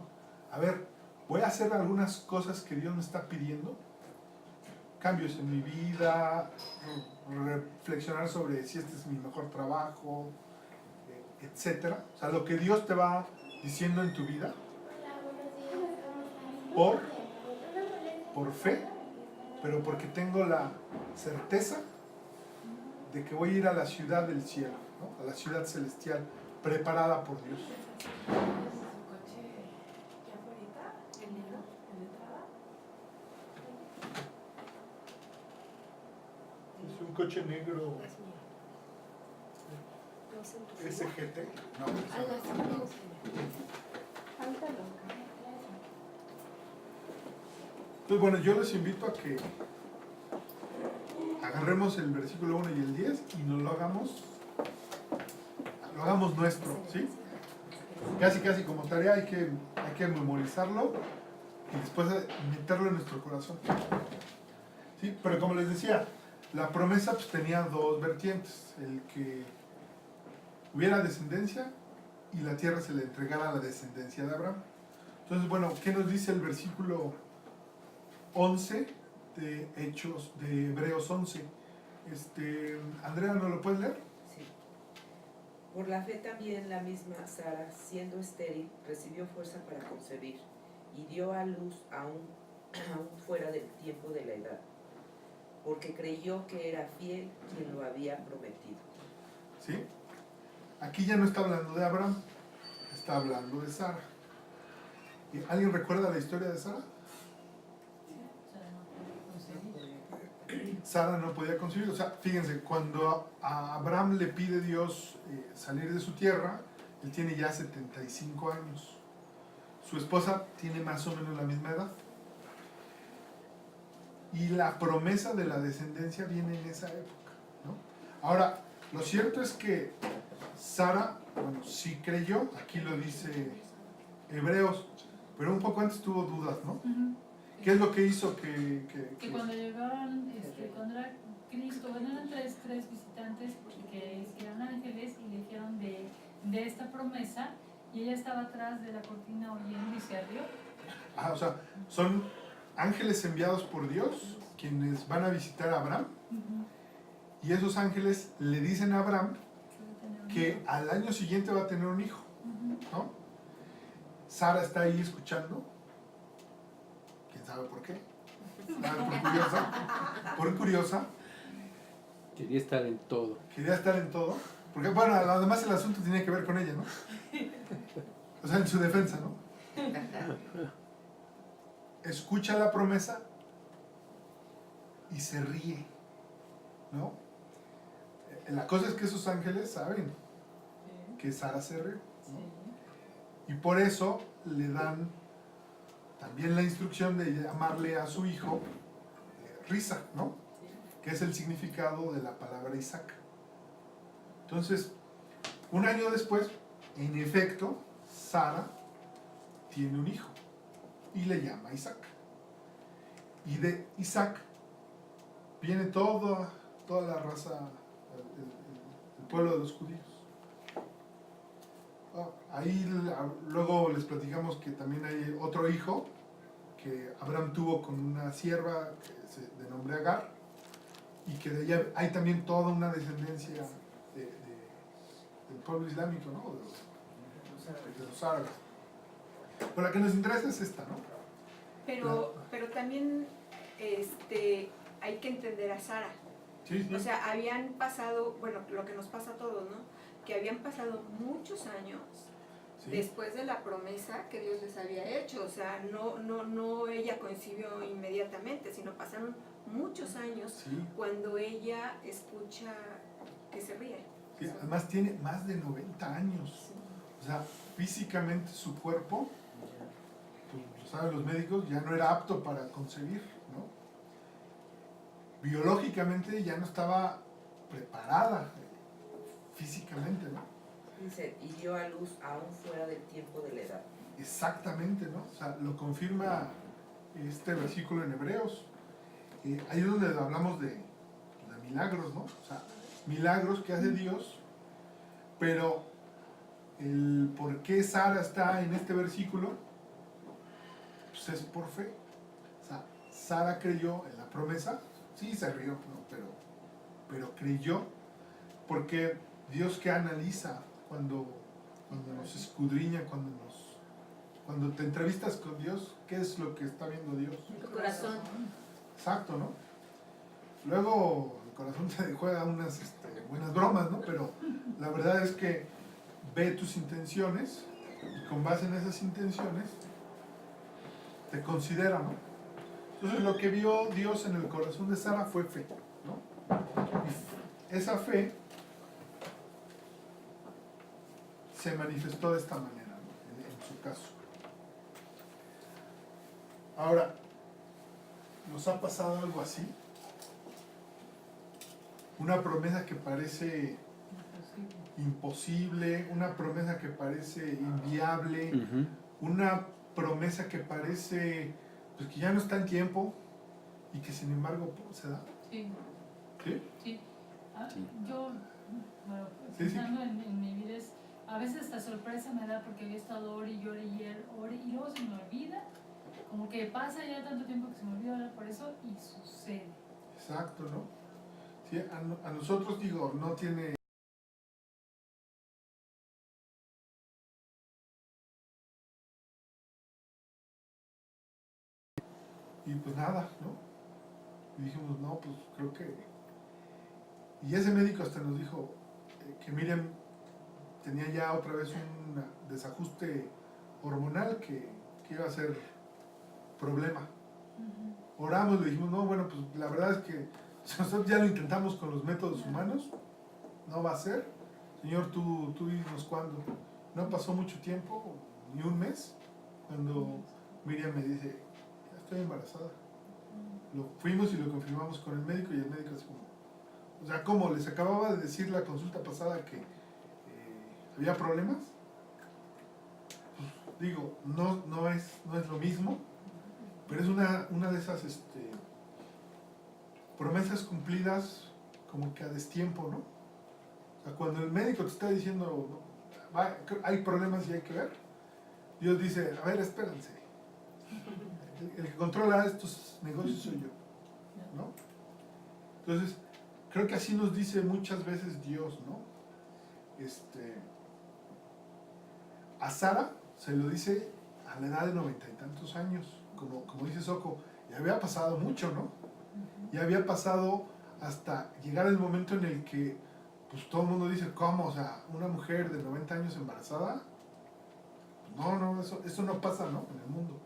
a ver, voy a hacer algunas cosas que Dios me está pidiendo, cambios en mi vida, reflexionar sobre si este es mi mejor trabajo, etcétera. O sea, lo que Dios te va diciendo en tu vida por fe, pero porque tengo la certeza de que voy a ir a la ciudad del cielo, ¿no? A la ciudad celestial preparada por Dios. Es un coche negro Es mío. No es en tu SGT. No, entonces, bueno, yo les invito a que agarremos el versículo 1 y el 10 y nos lo hagamos nuestro, ¿sí? Casi como tarea hay que memorizarlo y después meterlo en nuestro corazón. ¿Sí? Pero como les decía, la promesa pues tenía dos vertientes, el que hubiera descendencia y la tierra se le entregara a la descendencia de Abraham. Entonces, bueno, ¿qué nos dice el versículo 11 de Hechos, de Hebreos 11? Andrea, ¿no lo puedes leer? Sí. Por la fe también la misma Sara, siendo estéril, recibió fuerza para concebir y dio a luz aún fuera del tiempo de la edad, porque creyó que era fiel quien lo había prometido. ¿Sí? Aquí ya no está hablando de Abraham, está hablando de Sara. ¿Alguien recuerda la historia de Sara? Sara no podía concebir. O sea, fíjense, cuando a Abraham le pide Dios salir de su tierra, él tiene ya 75 años. Su esposa tiene más o menos la misma edad. Y la promesa de la descendencia viene en esa época, ¿no? Ahora, lo cierto es que Sara, bueno, sí creyó, aquí lo dice Hebreos, pero un poco antes tuvo dudas, ¿no? ¿Qué es lo que hizo que cuando llegaron, cuando era Cristo, bueno, eran tres visitantes que eran ángeles y le dijeron de esta promesa y ella estaba atrás de la cortina oyendo y se rió? o sea, son ángeles enviados por Dios quienes van a visitar a Abraham y esos ángeles le dicen a Abraham que al año siguiente va a tener un hijo, ¿no? Sara está ahí escuchando, quién sabe por qué, por curiosa, Quería estar en todo. quería estar en todo, porque bueno, además el asunto tenía que ver con ella, ¿no? O sea, en su defensa, ¿no? Escucha la promesa y se ríe, ¿no? La cosa es que esos ángeles saben que Sara se rió, ¿no? Y por eso le dan también la instrucción de llamarle a su hijo Risa, ¿no? Que es el significado de la palabra Isaac. Entonces, un año después, en efecto, Sara tiene un hijo y le llama Isaac. Y de Isaac viene toda la raza, el pueblo de los judíos. Ahí luego les platicamos que también hay otro hijo que Abraham tuvo con una sierva de nombre Agar y que de allá hay también toda una descendencia del pueblo islámico, ¿no? De los árabes. Pero la que nos interesa es esta, ¿no? Pero también hay que entender a Sara. Sí, sí. O sea, habían pasado, bueno, lo que nos pasa a todos, ¿no? Que habían pasado muchos años Sí. después de la promesa que Dios les había hecho. O sea, no ella concibió inmediatamente, sino pasaron muchos años Sí. cuando ella escucha que se ríe. Sí, además tiene más de 90 años. O sea, físicamente su cuerpo, pues, lo saben los médicos, ya no era apto para concebir, ¿no? biológicamente ya no estaba preparada físicamente, ¿no? Dice, y dio a luz aún fuera del tiempo de la edad. Exactamente, ¿no? O sea, lo confirma este versículo en Hebreos. Ahí es donde hablamos de milagros, ¿no? O sea, milagros que hace Dios, pero el por qué Sara está en este versículo, pues es por fe. O sea, Sara creyó en la promesa, sí se rió, ¿no? Pero creyó, porque Dios que analiza cuando nos escudriña, cuando te entrevistas con Dios, ¿qué es lo que está viendo Dios? Tu corazón. Exacto, ¿no? Luego el corazón te juega unas buenas bromas, ¿no? Pero la verdad es que ve tus intenciones y con base en esas intenciones te considera, ¿no? Entonces lo que vio Dios en el corazón de Sara fue fe, ¿no? Y esa fe se manifestó de esta manera, ¿no? En su caso. Ahora, ¿nos ha pasado algo así? Una promesa que parece imposible, una promesa que parece inviable, una promesa que parece pues, que ya no está en tiempo y que sin embargo se da. Sí, ¿Sí? sí. Sí. Yo, bueno, Sí, sí. pensando en mi vida, a veces esta sorpresa me da porque había estado ore y llore y luego se me olvida, como que pasa ya tanto tiempo que se me olvida hablar por eso y sucede. Exacto, ¿no? Sí, a nosotros, digo, no tiene... Y pues nada, ¿no? Y dijimos, no, pues creo que... Y ese médico hasta nos dijo que Miriam tenía ya otra vez un desajuste hormonal que iba a ser problema. Oramos, le dijimos, no, bueno, pues la verdad es que nosotros ya lo intentamos con los métodos humanos, no va a ser. Señor, tú dinos cuándo. No pasó mucho tiempo, ni un mes, cuando Miriam me dice, ya estoy embarazada. Lo fuimos y lo confirmamos con el médico y el médico así como, o sea, como les acababa de decir la consulta pasada que había problemas, pues, digo, no es lo mismo, pero es una de esas promesas cumplidas como que a destiempo, ¿no? O sea, cuando el médico te está diciendo, hay problemas y hay que ver, Dios dice, a ver, espérense. El que controla estos negocios soy yo, ¿no? Entonces, creo que así nos dice muchas veces Dios, ¿no? A Sara se lo dice a la edad de 90 y tantos años, como dice Soco, ya había pasado mucho, ¿no? Ya había pasado hasta llegar el momento en el que pues todo el mundo dice, ¿cómo? O sea, una mujer de 90 años embarazada, no, eso no pasa, ¿no? En el mundo.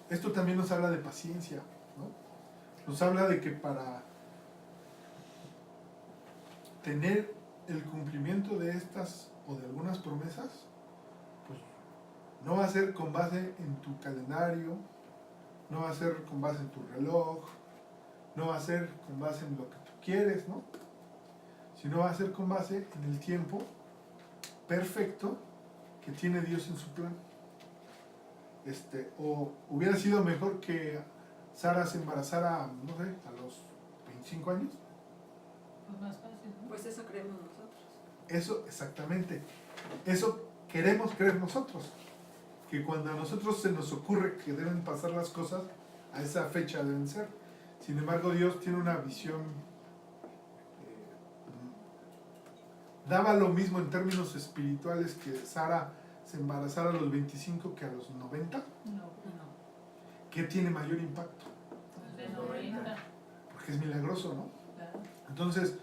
Esto también nos habla de paciencia, ¿no? Nos habla de que para tener el cumplimiento de estas o de algunas promesas, pues no va a ser con base en tu calendario, no va a ser con base en tu reloj, no va a ser con base en lo que tú quieres, ¿no? Sino va a ser con base en el tiempo perfecto que tiene Dios en su plan. O hubiera sido mejor que Sara se embarazara, no sé, a los 25 años. Pues más fácil, ¿no? Pues eso creemos nosotros. Eso, exactamente. Eso queremos creer nosotros. Que cuando a nosotros se nos ocurre que deben pasar las cosas, a esa fecha deben ser. Sin embargo, Dios tiene una visión. Daba lo mismo en términos espirituales que Sara se embarazara a los 25 que a los 90. No. ¿Qué tiene mayor impacto? El de 90. Porque es milagroso, ¿no? Claro. Entonces,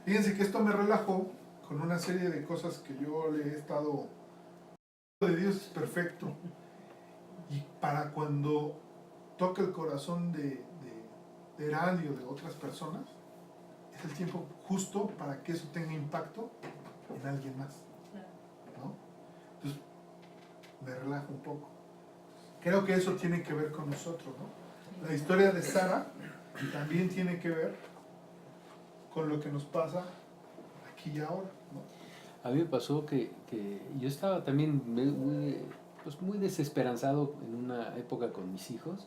fíjense que esto me relajó con una serie de cosas que yo le he estado... de Dios es perfecto. Y para cuando toca el corazón de Heraldi o de otras personas, es el tiempo justo para que eso tenga impacto en alguien más, ¿no? Entonces, me relajo un poco. Creo que eso tiene que ver con nosotros, ¿no? La historia de Sara también tiene que ver con lo que nos pasa aquí y ahora, ¿no? A mí me pasó que yo estaba también muy desesperanzado en una época con mis hijos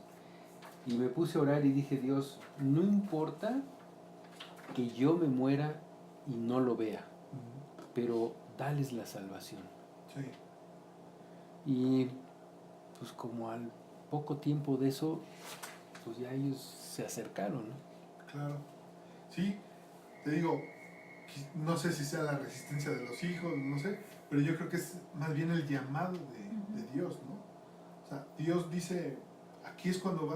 y me puse a orar y dije, Dios, no importa que yo me muera y no lo vea, pero dales la salvación. Sí, Y pues como al poco tiempo de eso, pues ya ellos se acercaron, ¿no? claro. Sí, te digo, no sé si sea la resistencia de los hijos, no sé, pero yo creo que es más bien el llamado de Dios, ¿no? O sea, Dios dice, aquí es cuando va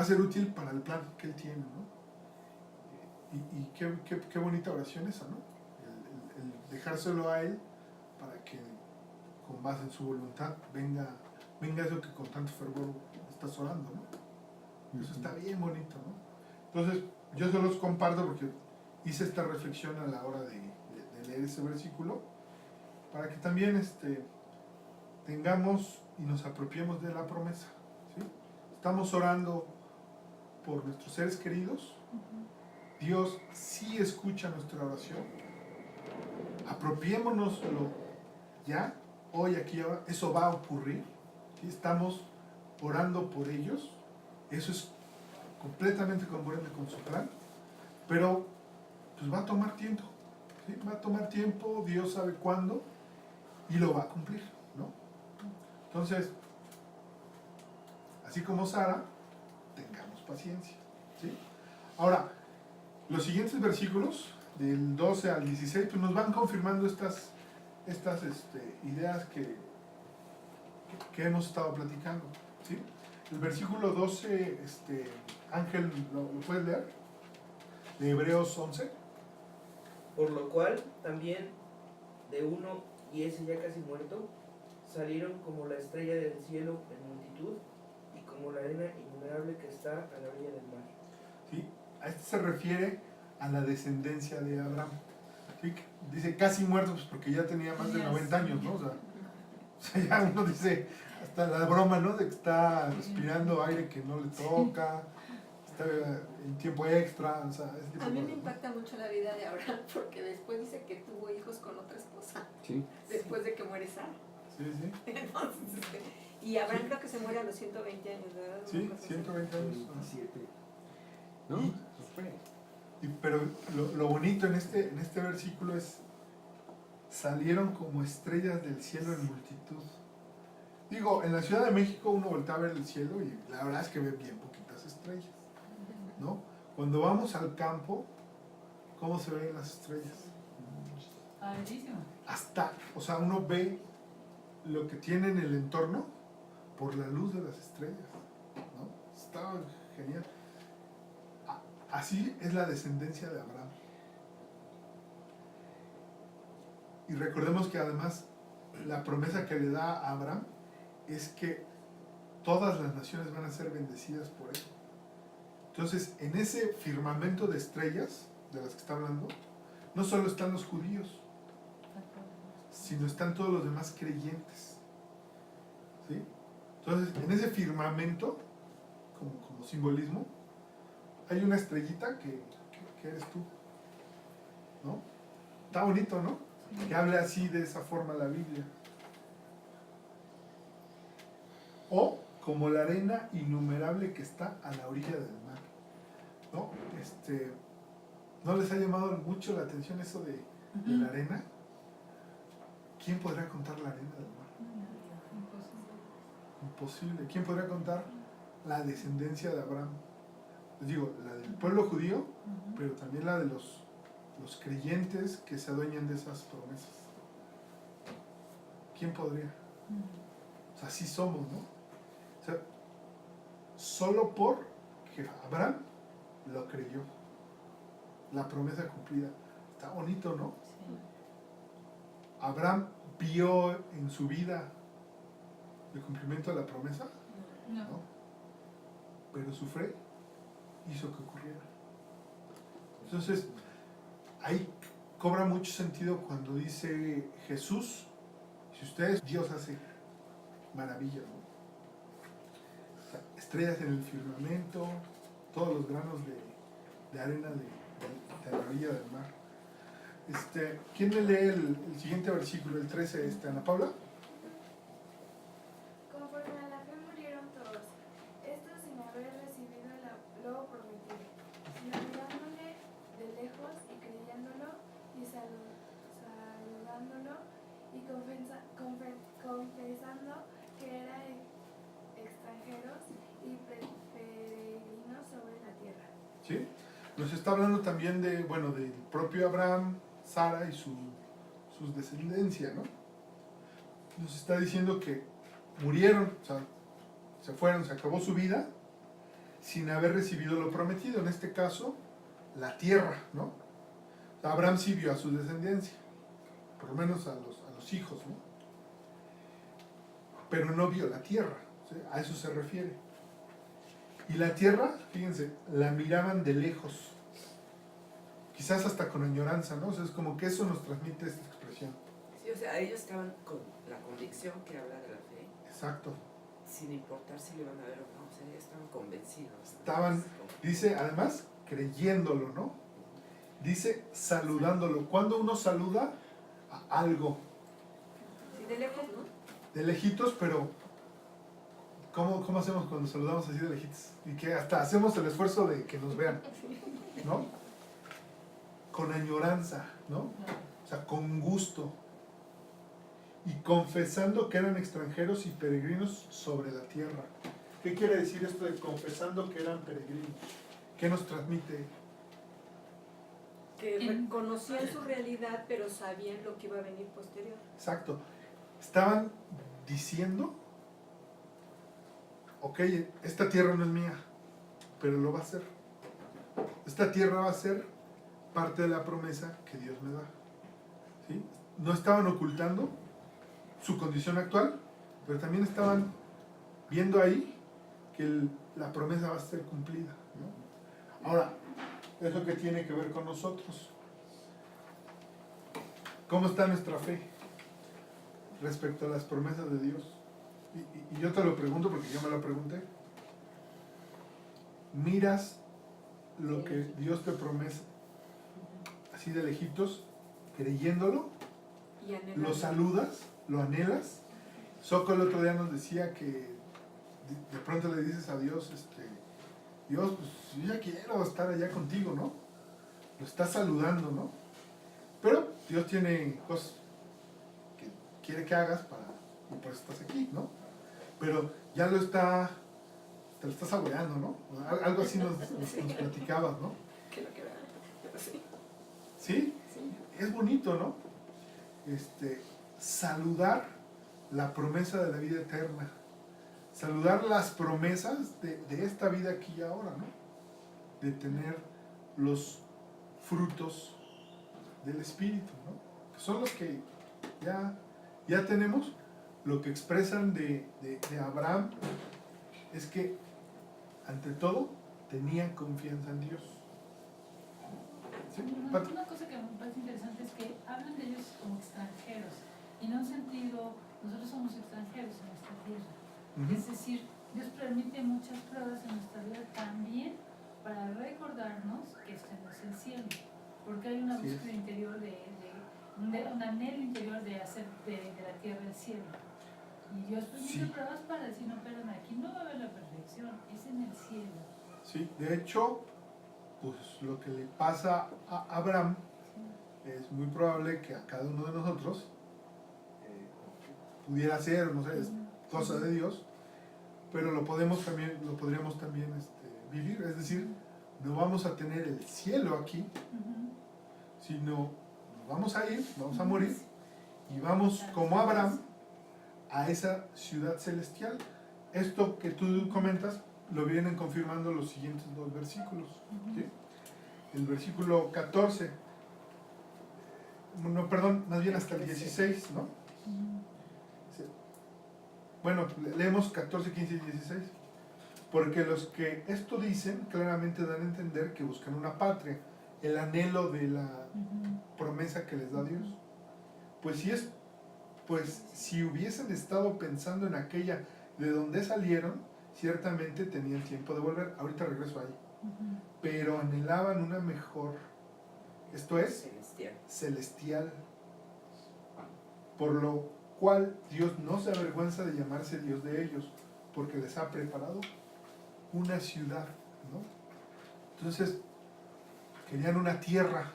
a ser útil para el plan que Él tiene, ¿no? Y qué bonita oración esa, ¿no? El dejárselo a Él para que con base en su voluntad venga eso que con tanto fervor estás orando, ¿no? Eso está bien bonito, ¿no? Entonces, yo se los comparto porque hice esta reflexión a la hora de leer ese versículo, para que también tengamos y nos apropiemos de la promesa, ¿sí? Estamos orando por nuestros seres queridos, Dios sí escucha nuestra oración, apropiémonoslo ya, hoy, aquí, ahora, eso va a ocurrir, ¿sí? Estamos orando por ellos, eso es completamente congruente con su plan, pero pues va a tomar tiempo, ¿sí? Va a tomar tiempo, Dios sabe cuándo y lo va a cumplir, ¿no? Entonces, así como Sara, tengamos paciencia, ¿sí? Ahora, los siguientes versículos, del 12 al 16, pues nos van confirmando estas ideas que hemos estado platicando, ¿sí? El versículo 12, Ángel, ¿lo puedes leer? De Hebreos 11. Por lo cual también de uno, y ese ya casi muerto, salieron como la estrella del cielo en multitud y como la arena innumerable que está a la orilla del mar. ¿Sí? A esto se refiere a la descendencia de Abraham. ¿Sí? Dice casi muerto, pues porque ya tenía más de 90 años, ¿no? O sea, ya uno dice, hasta la broma, ¿no? De que está respirando aire que no le toca, está en tiempo extra, o sea, ese tipo A de mí me cosas, ¿no? impacta mucho la vida de Abraham porque después dice que tuvo hijos con otra esposa, Sí. después de que muere Sara. Sí, sí. Entonces, y Abraham creo que se muere a los 120 años, ¿verdad? Sí, Una cosa así. 120 años. 27. ¿No? Y- pero lo bonito en este versículo es, salieron como estrellas del cielo en multitud. Digo, en la Ciudad de México uno voltea a ver el cielo y la verdad es que ve bien poquitas estrellas, ¿no? Cuando vamos al campo, ¿cómo se ven las estrellas? Padrísimo. Hasta, o sea, uno ve lo que tiene en el entorno por la luz de las estrellas, ¿no? Está genial. Así es la descendencia de Abraham. Y recordemos que además la promesa que le da a Abraham es que todas las naciones van a ser bendecidas por él. Entonces, en ese firmamento de estrellas de las que está hablando, no solo están los judíos, sino están todos los demás creyentes, ¿sí? Entonces, en ese firmamento, como simbolismo, hay una estrellita que eres tú, ¿no? Está bonito, ¿no? Que hable así, de esa forma, la Biblia. O como la arena innumerable que está a la orilla del mar, ¿no? ¿No les ha llamado mucho la atención eso de la arena? ¿Quién podrá contar la arena del mar? Imposible. ¿Quién podrá contar la descendencia de Abraham? Les digo, la del pueblo judío, pero también la de los creyentes que se adueñan de esas promesas. ¿Quién podría? O sea, así somos, ¿no? O sea, solo porque Abraham lo creyó. La promesa cumplida. Está bonito, ¿no? Sí. Abraham vio en su vida el cumplimiento de la promesa, No. ¿no? Pero su fe hizo que ocurriera. Entonces, ahí cobra mucho sentido cuando dice Jesús, si ustedes, Dios hace maravillas, ¿no? O sea, estrellas en el firmamento, todos los granos de arena de la orilla del mar. ¿Quién me lee el siguiente versículo, el 13, Ana Paula? Conforme a la fe murieron todos, estos sin haber recibido lo prometido, sino mirándole de lejos y creyéndolo y saludándolo y confesando que eran extranjeros y peregrinos sobre la tierra. ¿Sí? Nos está hablando también del propio Abraham, Sara y sus descendencia, ¿no? Nos está diciendo que murieron, o sea, se fueron, se acabó su vida sin haber recibido lo prometido, en este caso, la tierra, ¿no? O sea, Abraham sí vio a su descendencia, por lo menos a los hijos, ¿no? Pero no vio la tierra, ¿sí? A eso se refiere. Y la tierra, fíjense, la miraban de lejos, quizás hasta con añoranza, ¿no? O sea, es como que eso nos transmite esta expresión. Sí, o sea, ellos estaban con la convicción que habla de la fe, Exacto. sin importar si le van a ver o no, o sea, estaban convencidos. ¿no? Estaban, dice, además, creyéndolo, ¿no? Dice, saludándolo. Cuando uno saluda a algo, Sí, de lejos, ¿no? de lejitos, pero ¿cómo hacemos cuando saludamos así de lejitos? Y que hasta hacemos el esfuerzo de que nos vean, ¿no? Con añoranza, ¿no? O sea, con gusto. Y confesando que eran extranjeros y peregrinos sobre la tierra. ¿Qué quiere decir esto de confesando que eran peregrinos? ¿Qué nos transmite? Que reconocían su realidad, pero sabían lo que iba a venir posterior. Exacto. Estaban diciendo, ok, esta tierra no es mía, pero lo va a ser. Esta tierra va a ser parte de la promesa que Dios me da. ¿Sí? No estaban ocultando su condición actual, pero también estaban viendo ahí que la promesa va a ser cumplida, ¿no? Ahora, es lo que tiene que ver con nosotros. ¿Cómo está nuestra fe respecto a las promesas de Dios? Y yo te lo pregunto porque yo me lo pregunté. ¿Miras lo que Dios te promete así de lejitos, creyéndolo? Y anhelando. ¿Lo saludas? ¿Lo anhelas? Soco el otro día nos decía que de pronto le dices a Dios, Dios, pues yo ya quiero estar allá contigo, ¿no? Lo estás saludando, ¿no? Pero Dios tiene cosas que quiere que hagas y por eso estás aquí, ¿no? Pero ya te lo estás saboreando, ¿no? Algo así nos platicabas, ¿no? Que lo que va, pero sí. ¿Sí? Sí. Es bonito, ¿no? Saludar la promesa de la vida eterna. Saludar las promesas de esta vida aquí y ahora, ¿no? De tener los frutos del Espíritu, ¿no? Que son los que ya tenemos. Lo que expresan de Abraham es que, ante todo, tenían confianza en Dios. ¿Sí? Una cosa que me parece interesante es que hablan de ellos como extranjeros, y no en sentido, nosotros somos extranjeros en nuestra tierra. Es decir, Dios permite muchas pruebas en nuestra vida también para recordarnos que este no es el cielo, porque hay una búsqueda interior un anhelo interior de hacer de la tierra el cielo. Y Dios permite pruebas para decir, no, pero aquí no va a haber la perfección, es en el cielo. Sí, de hecho, pues lo que le pasa a Abraham es muy probable que a cada uno de nosotros pudiera ser, no sé, es cosa de Dios, pero lo podríamos también vivir. Es decir, no vamos a tener el cielo aquí, sino nos vamos a ir, vamos a morir y vamos como Abraham a esa ciudad celestial. Esto que tú comentas lo vienen confirmando los siguientes dos versículos. ¿Sí? El versículo 14, no, perdón, más bien hasta el 16, ¿no? Sí. Bueno, leemos 14, 15 y 16. Porque los que esto dicen claramente dan a entender que buscan una patria, el anhelo de la promesa que les da Dios. Pues si hubiesen estado pensando en aquella de donde salieron, ciertamente tenían tiempo de volver. Ahorita regreso ahí. pero anhelaban una mejor, esto es, Celestial. celestial, por lo cual Dios no se avergüenza de llamarse Dios de ellos, porque les ha preparado una ciudad, ¿no? Entonces, querían una tierra,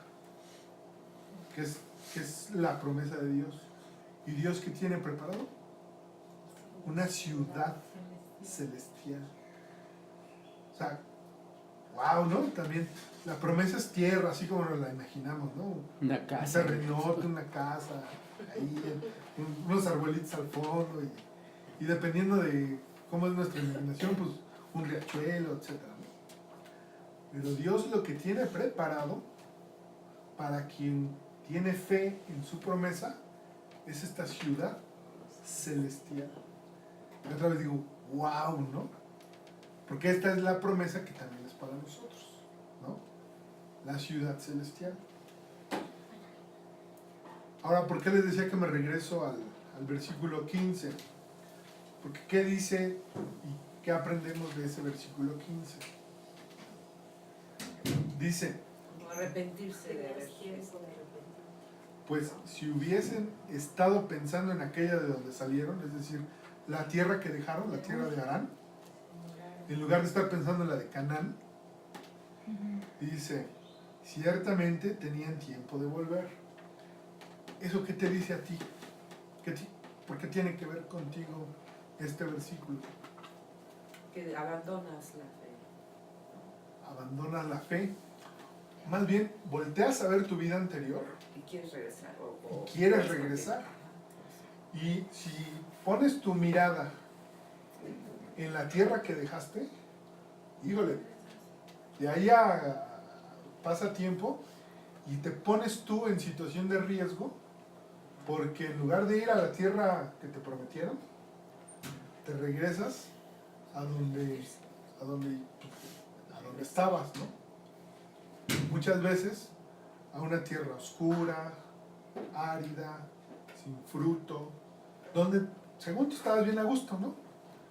que es la promesa de Dios. ¿Y Dios qué tiene preparado? Una ciudad celestial. O sea, wow, ¿no? También la promesa es tierra, así como nos la imaginamos, ¿no? Una Un casa. terrenote, una casa, ahí, unos arbolitos al fondo, y dependiendo de cómo es nuestra imaginación, pues un riachuelo, etc. Pero Dios lo que tiene preparado para quien tiene fe en su promesa es esta ciudad celestial. Y otra vez digo, wow, ¿no? Porque esta es la promesa que también es para nosotros, ¿no? La ciudad celestial. Ahora, ¿por qué les decía que me regreso al versículo 15? Porque ¿qué dice y qué aprendemos de ese versículo 15? Dice, Como arrepentirse de haber Tenías tiempo de arrepentir. pues si hubiesen estado pensando en aquella de donde salieron, es decir, la tierra que dejaron, la tierra de Harán, en lugar de estar pensando en la de Canaán, dice, ciertamente tenían tiempo de volver. ¿Eso qué te dice a ti? ¿Por qué tiene que ver contigo este versículo? que abandonas la fe. Abandonas la fe. Más bien, volteas a ver tu vida anterior Y quieres regresar. y quieres regresar. Y si pones tu mirada en la tierra que dejaste, híjole, de ahí pasa tiempo y te pones tú en situación de riesgo, porque en lugar de ir a la tierra que te prometieron, te regresas a donde estabas, ¿no? Muchas veces a una tierra oscura, árida, sin fruto, donde según tú estabas bien a gusto, ¿no?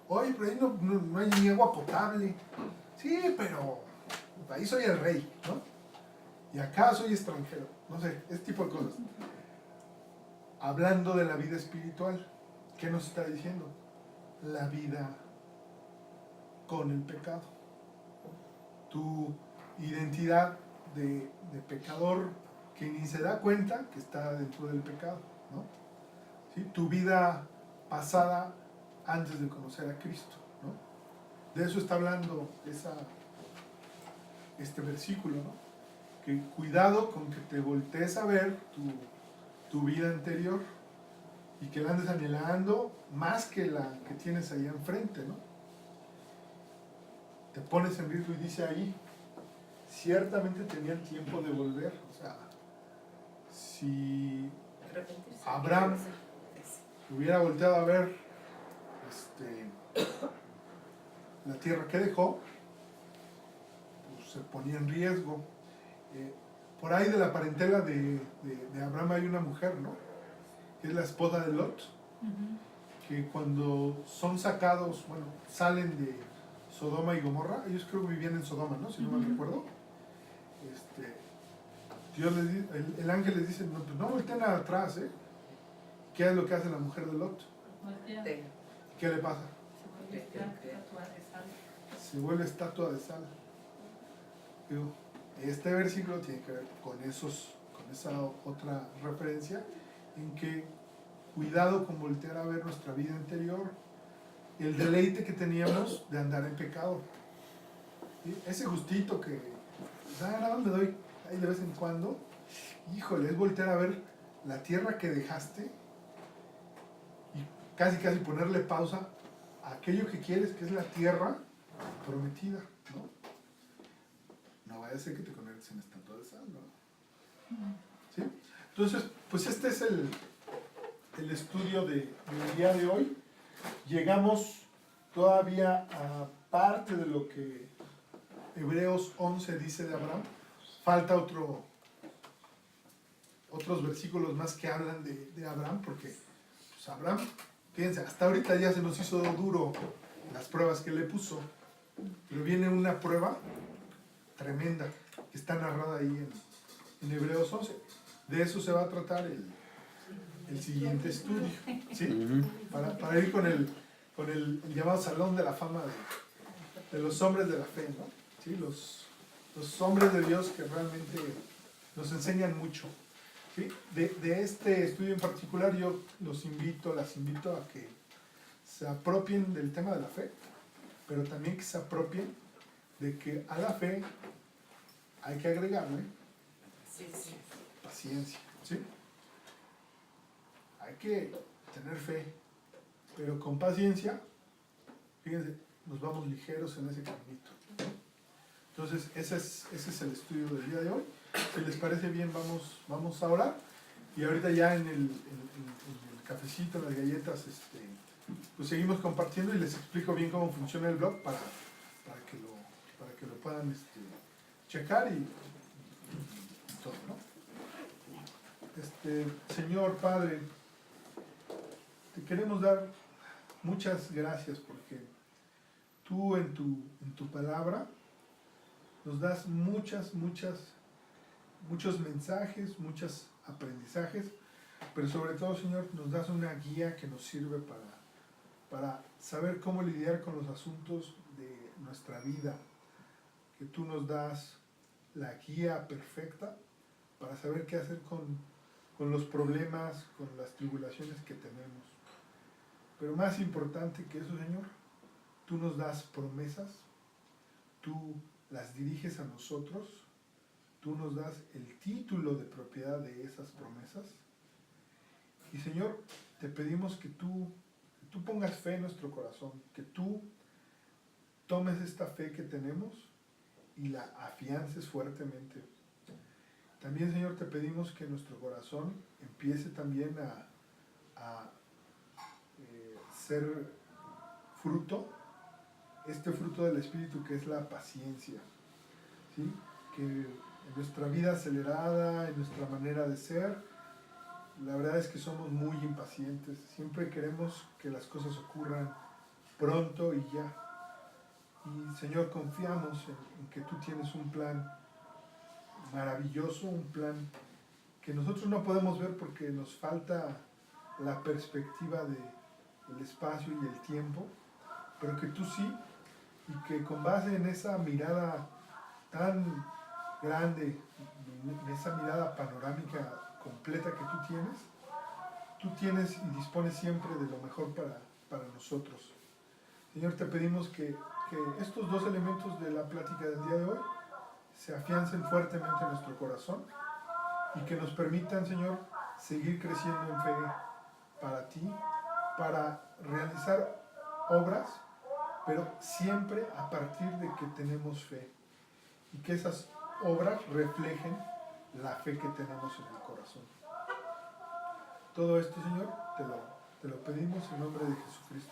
Oye, pero ahí no hay ni agua potable. Sí, pero ahí soy el rey, ¿no? Y acá soy extranjero. No sé, ese tipo de cosas. Hablando de la vida espiritual, ¿qué nos está diciendo? La vida con el pecado. Tu identidad de pecador que ni se da cuenta que está dentro del pecado, ¿no? ¿Sí? Tu vida pasada antes de conocer a Cristo, ¿no? De eso está hablando este versículo, ¿no? Que cuidado con que te voltees a ver tu vida anterior y que la andes anhelando más que la que tienes ahí enfrente, ¿no? Te pones en riesgo y dice ahí, ciertamente tenían tiempo de volver. O sea, si Arrepentirse. Abraham hubiera volteado a ver la tierra que dejó, pues se ponía en riesgo. Por ahí de la parentela de Abraham hay una mujer, ¿no? Que es la esposa de Lot, que cuando son sacados, bueno, salen de Sodoma y Gomorra, ellos creo que vivían en Sodoma, ¿no? Si no mal recuerdo. Dios les dice, el ángel les dice, no, pues no volteen atrás, ¿eh? ¿Qué es lo que hace la mujer de Lot? Voltea, Te- ¿Qué le pasa? se vuelve estatua de sal. Se vuelve estatua de sal. Digo, este versículo tiene que ver con esa otra referencia, en que cuidado con voltear a ver nuestra vida anterior, el deleite que teníamos de andar en pecado. ¿Sí? Ese gustito que nada más me doy ahí de vez en cuando, híjole, es voltear a ver la tierra que dejaste y casi ponerle pausa a aquello que quieres, que es la tierra prometida, ¿no? No vaya a ser que te conviertas en estatua de sal, ¿no? ¿Sí? Entonces, pues este es el estudio del día de hoy. Llegamos todavía a parte de lo que Hebreos 11 dice de Abraham. Falta otros versículos más que hablan de Abraham, porque pues Abraham, fíjense, hasta ahorita ya se nos hizo duro las pruebas que le puso, pero viene una prueba tremenda que está narrada ahí en Hebreos 11. De eso se va a tratar el siguiente estudio, ¿sí? Para ir con el llamado Salón de la Fama de los hombres de la fe, ¿no? ¿Sí? Los hombres de Dios que realmente nos enseñan mucho. ¿Sí? De este estudio en particular yo las invito a que se apropien del tema de la fe, pero también que se apropien de que a la fe hay que agregarle paciencia, ¿sí? Hay que tener fe, pero con paciencia, fíjense, nos vamos ligeros en ese caminito. Entonces, ese es el estudio del día de hoy. Si les parece bien, vamos a orar. Y ahorita ya en el cafecito, en las galletas, pues seguimos compartiendo y les explico bien cómo funciona el blog para que lo puedan checar y todo, ¿no? Señor Padre, te queremos dar muchas gracias porque tú en tu palabra nos das muchos mensajes, muchos aprendizajes, pero sobre todo, Señor, nos das una guía que nos sirve para saber cómo lidiar con los asuntos de nuestra vida, que tú nos das la guía perfecta para saber qué hacer con los problemas, con las tribulaciones que tenemos. Pero más importante que eso, Señor, tú nos das promesas, tú las diriges a nosotros, tú nos das el título de propiedad de esas promesas. Y Señor, te pedimos que tú pongas fe en nuestro corazón, que tú tomes esta fe que tenemos y la afiances fuertemente. También, Señor, te pedimos que nuestro corazón empiece también a ser fruto, este fruto del Espíritu que es la paciencia, ¿sí? Que en nuestra vida acelerada, en nuestra manera de ser, la verdad es que somos muy impacientes, siempre queremos que las cosas ocurran pronto y ya. Y Señor, confiamos en que tú tienes un plan maravilloso, un plan que nosotros no podemos ver porque nos falta la perspectiva del espacio y el tiempo, pero que tú sí, y que con base en esa mirada tan grande, en esa mirada panorámica completa que tú tienes y dispones siempre de lo mejor para nosotros. Señor, te pedimos que estos dos elementos de la plática del día de hoy se afiancen fuertemente en nuestro corazón y que nos permitan, Señor, seguir creciendo en fe para ti, para realizar obras, pero siempre a partir de que tenemos fe y que esas obras reflejen la fe que tenemos en el corazón. Todo esto, Señor, te lo pedimos en nombre de Jesucristo.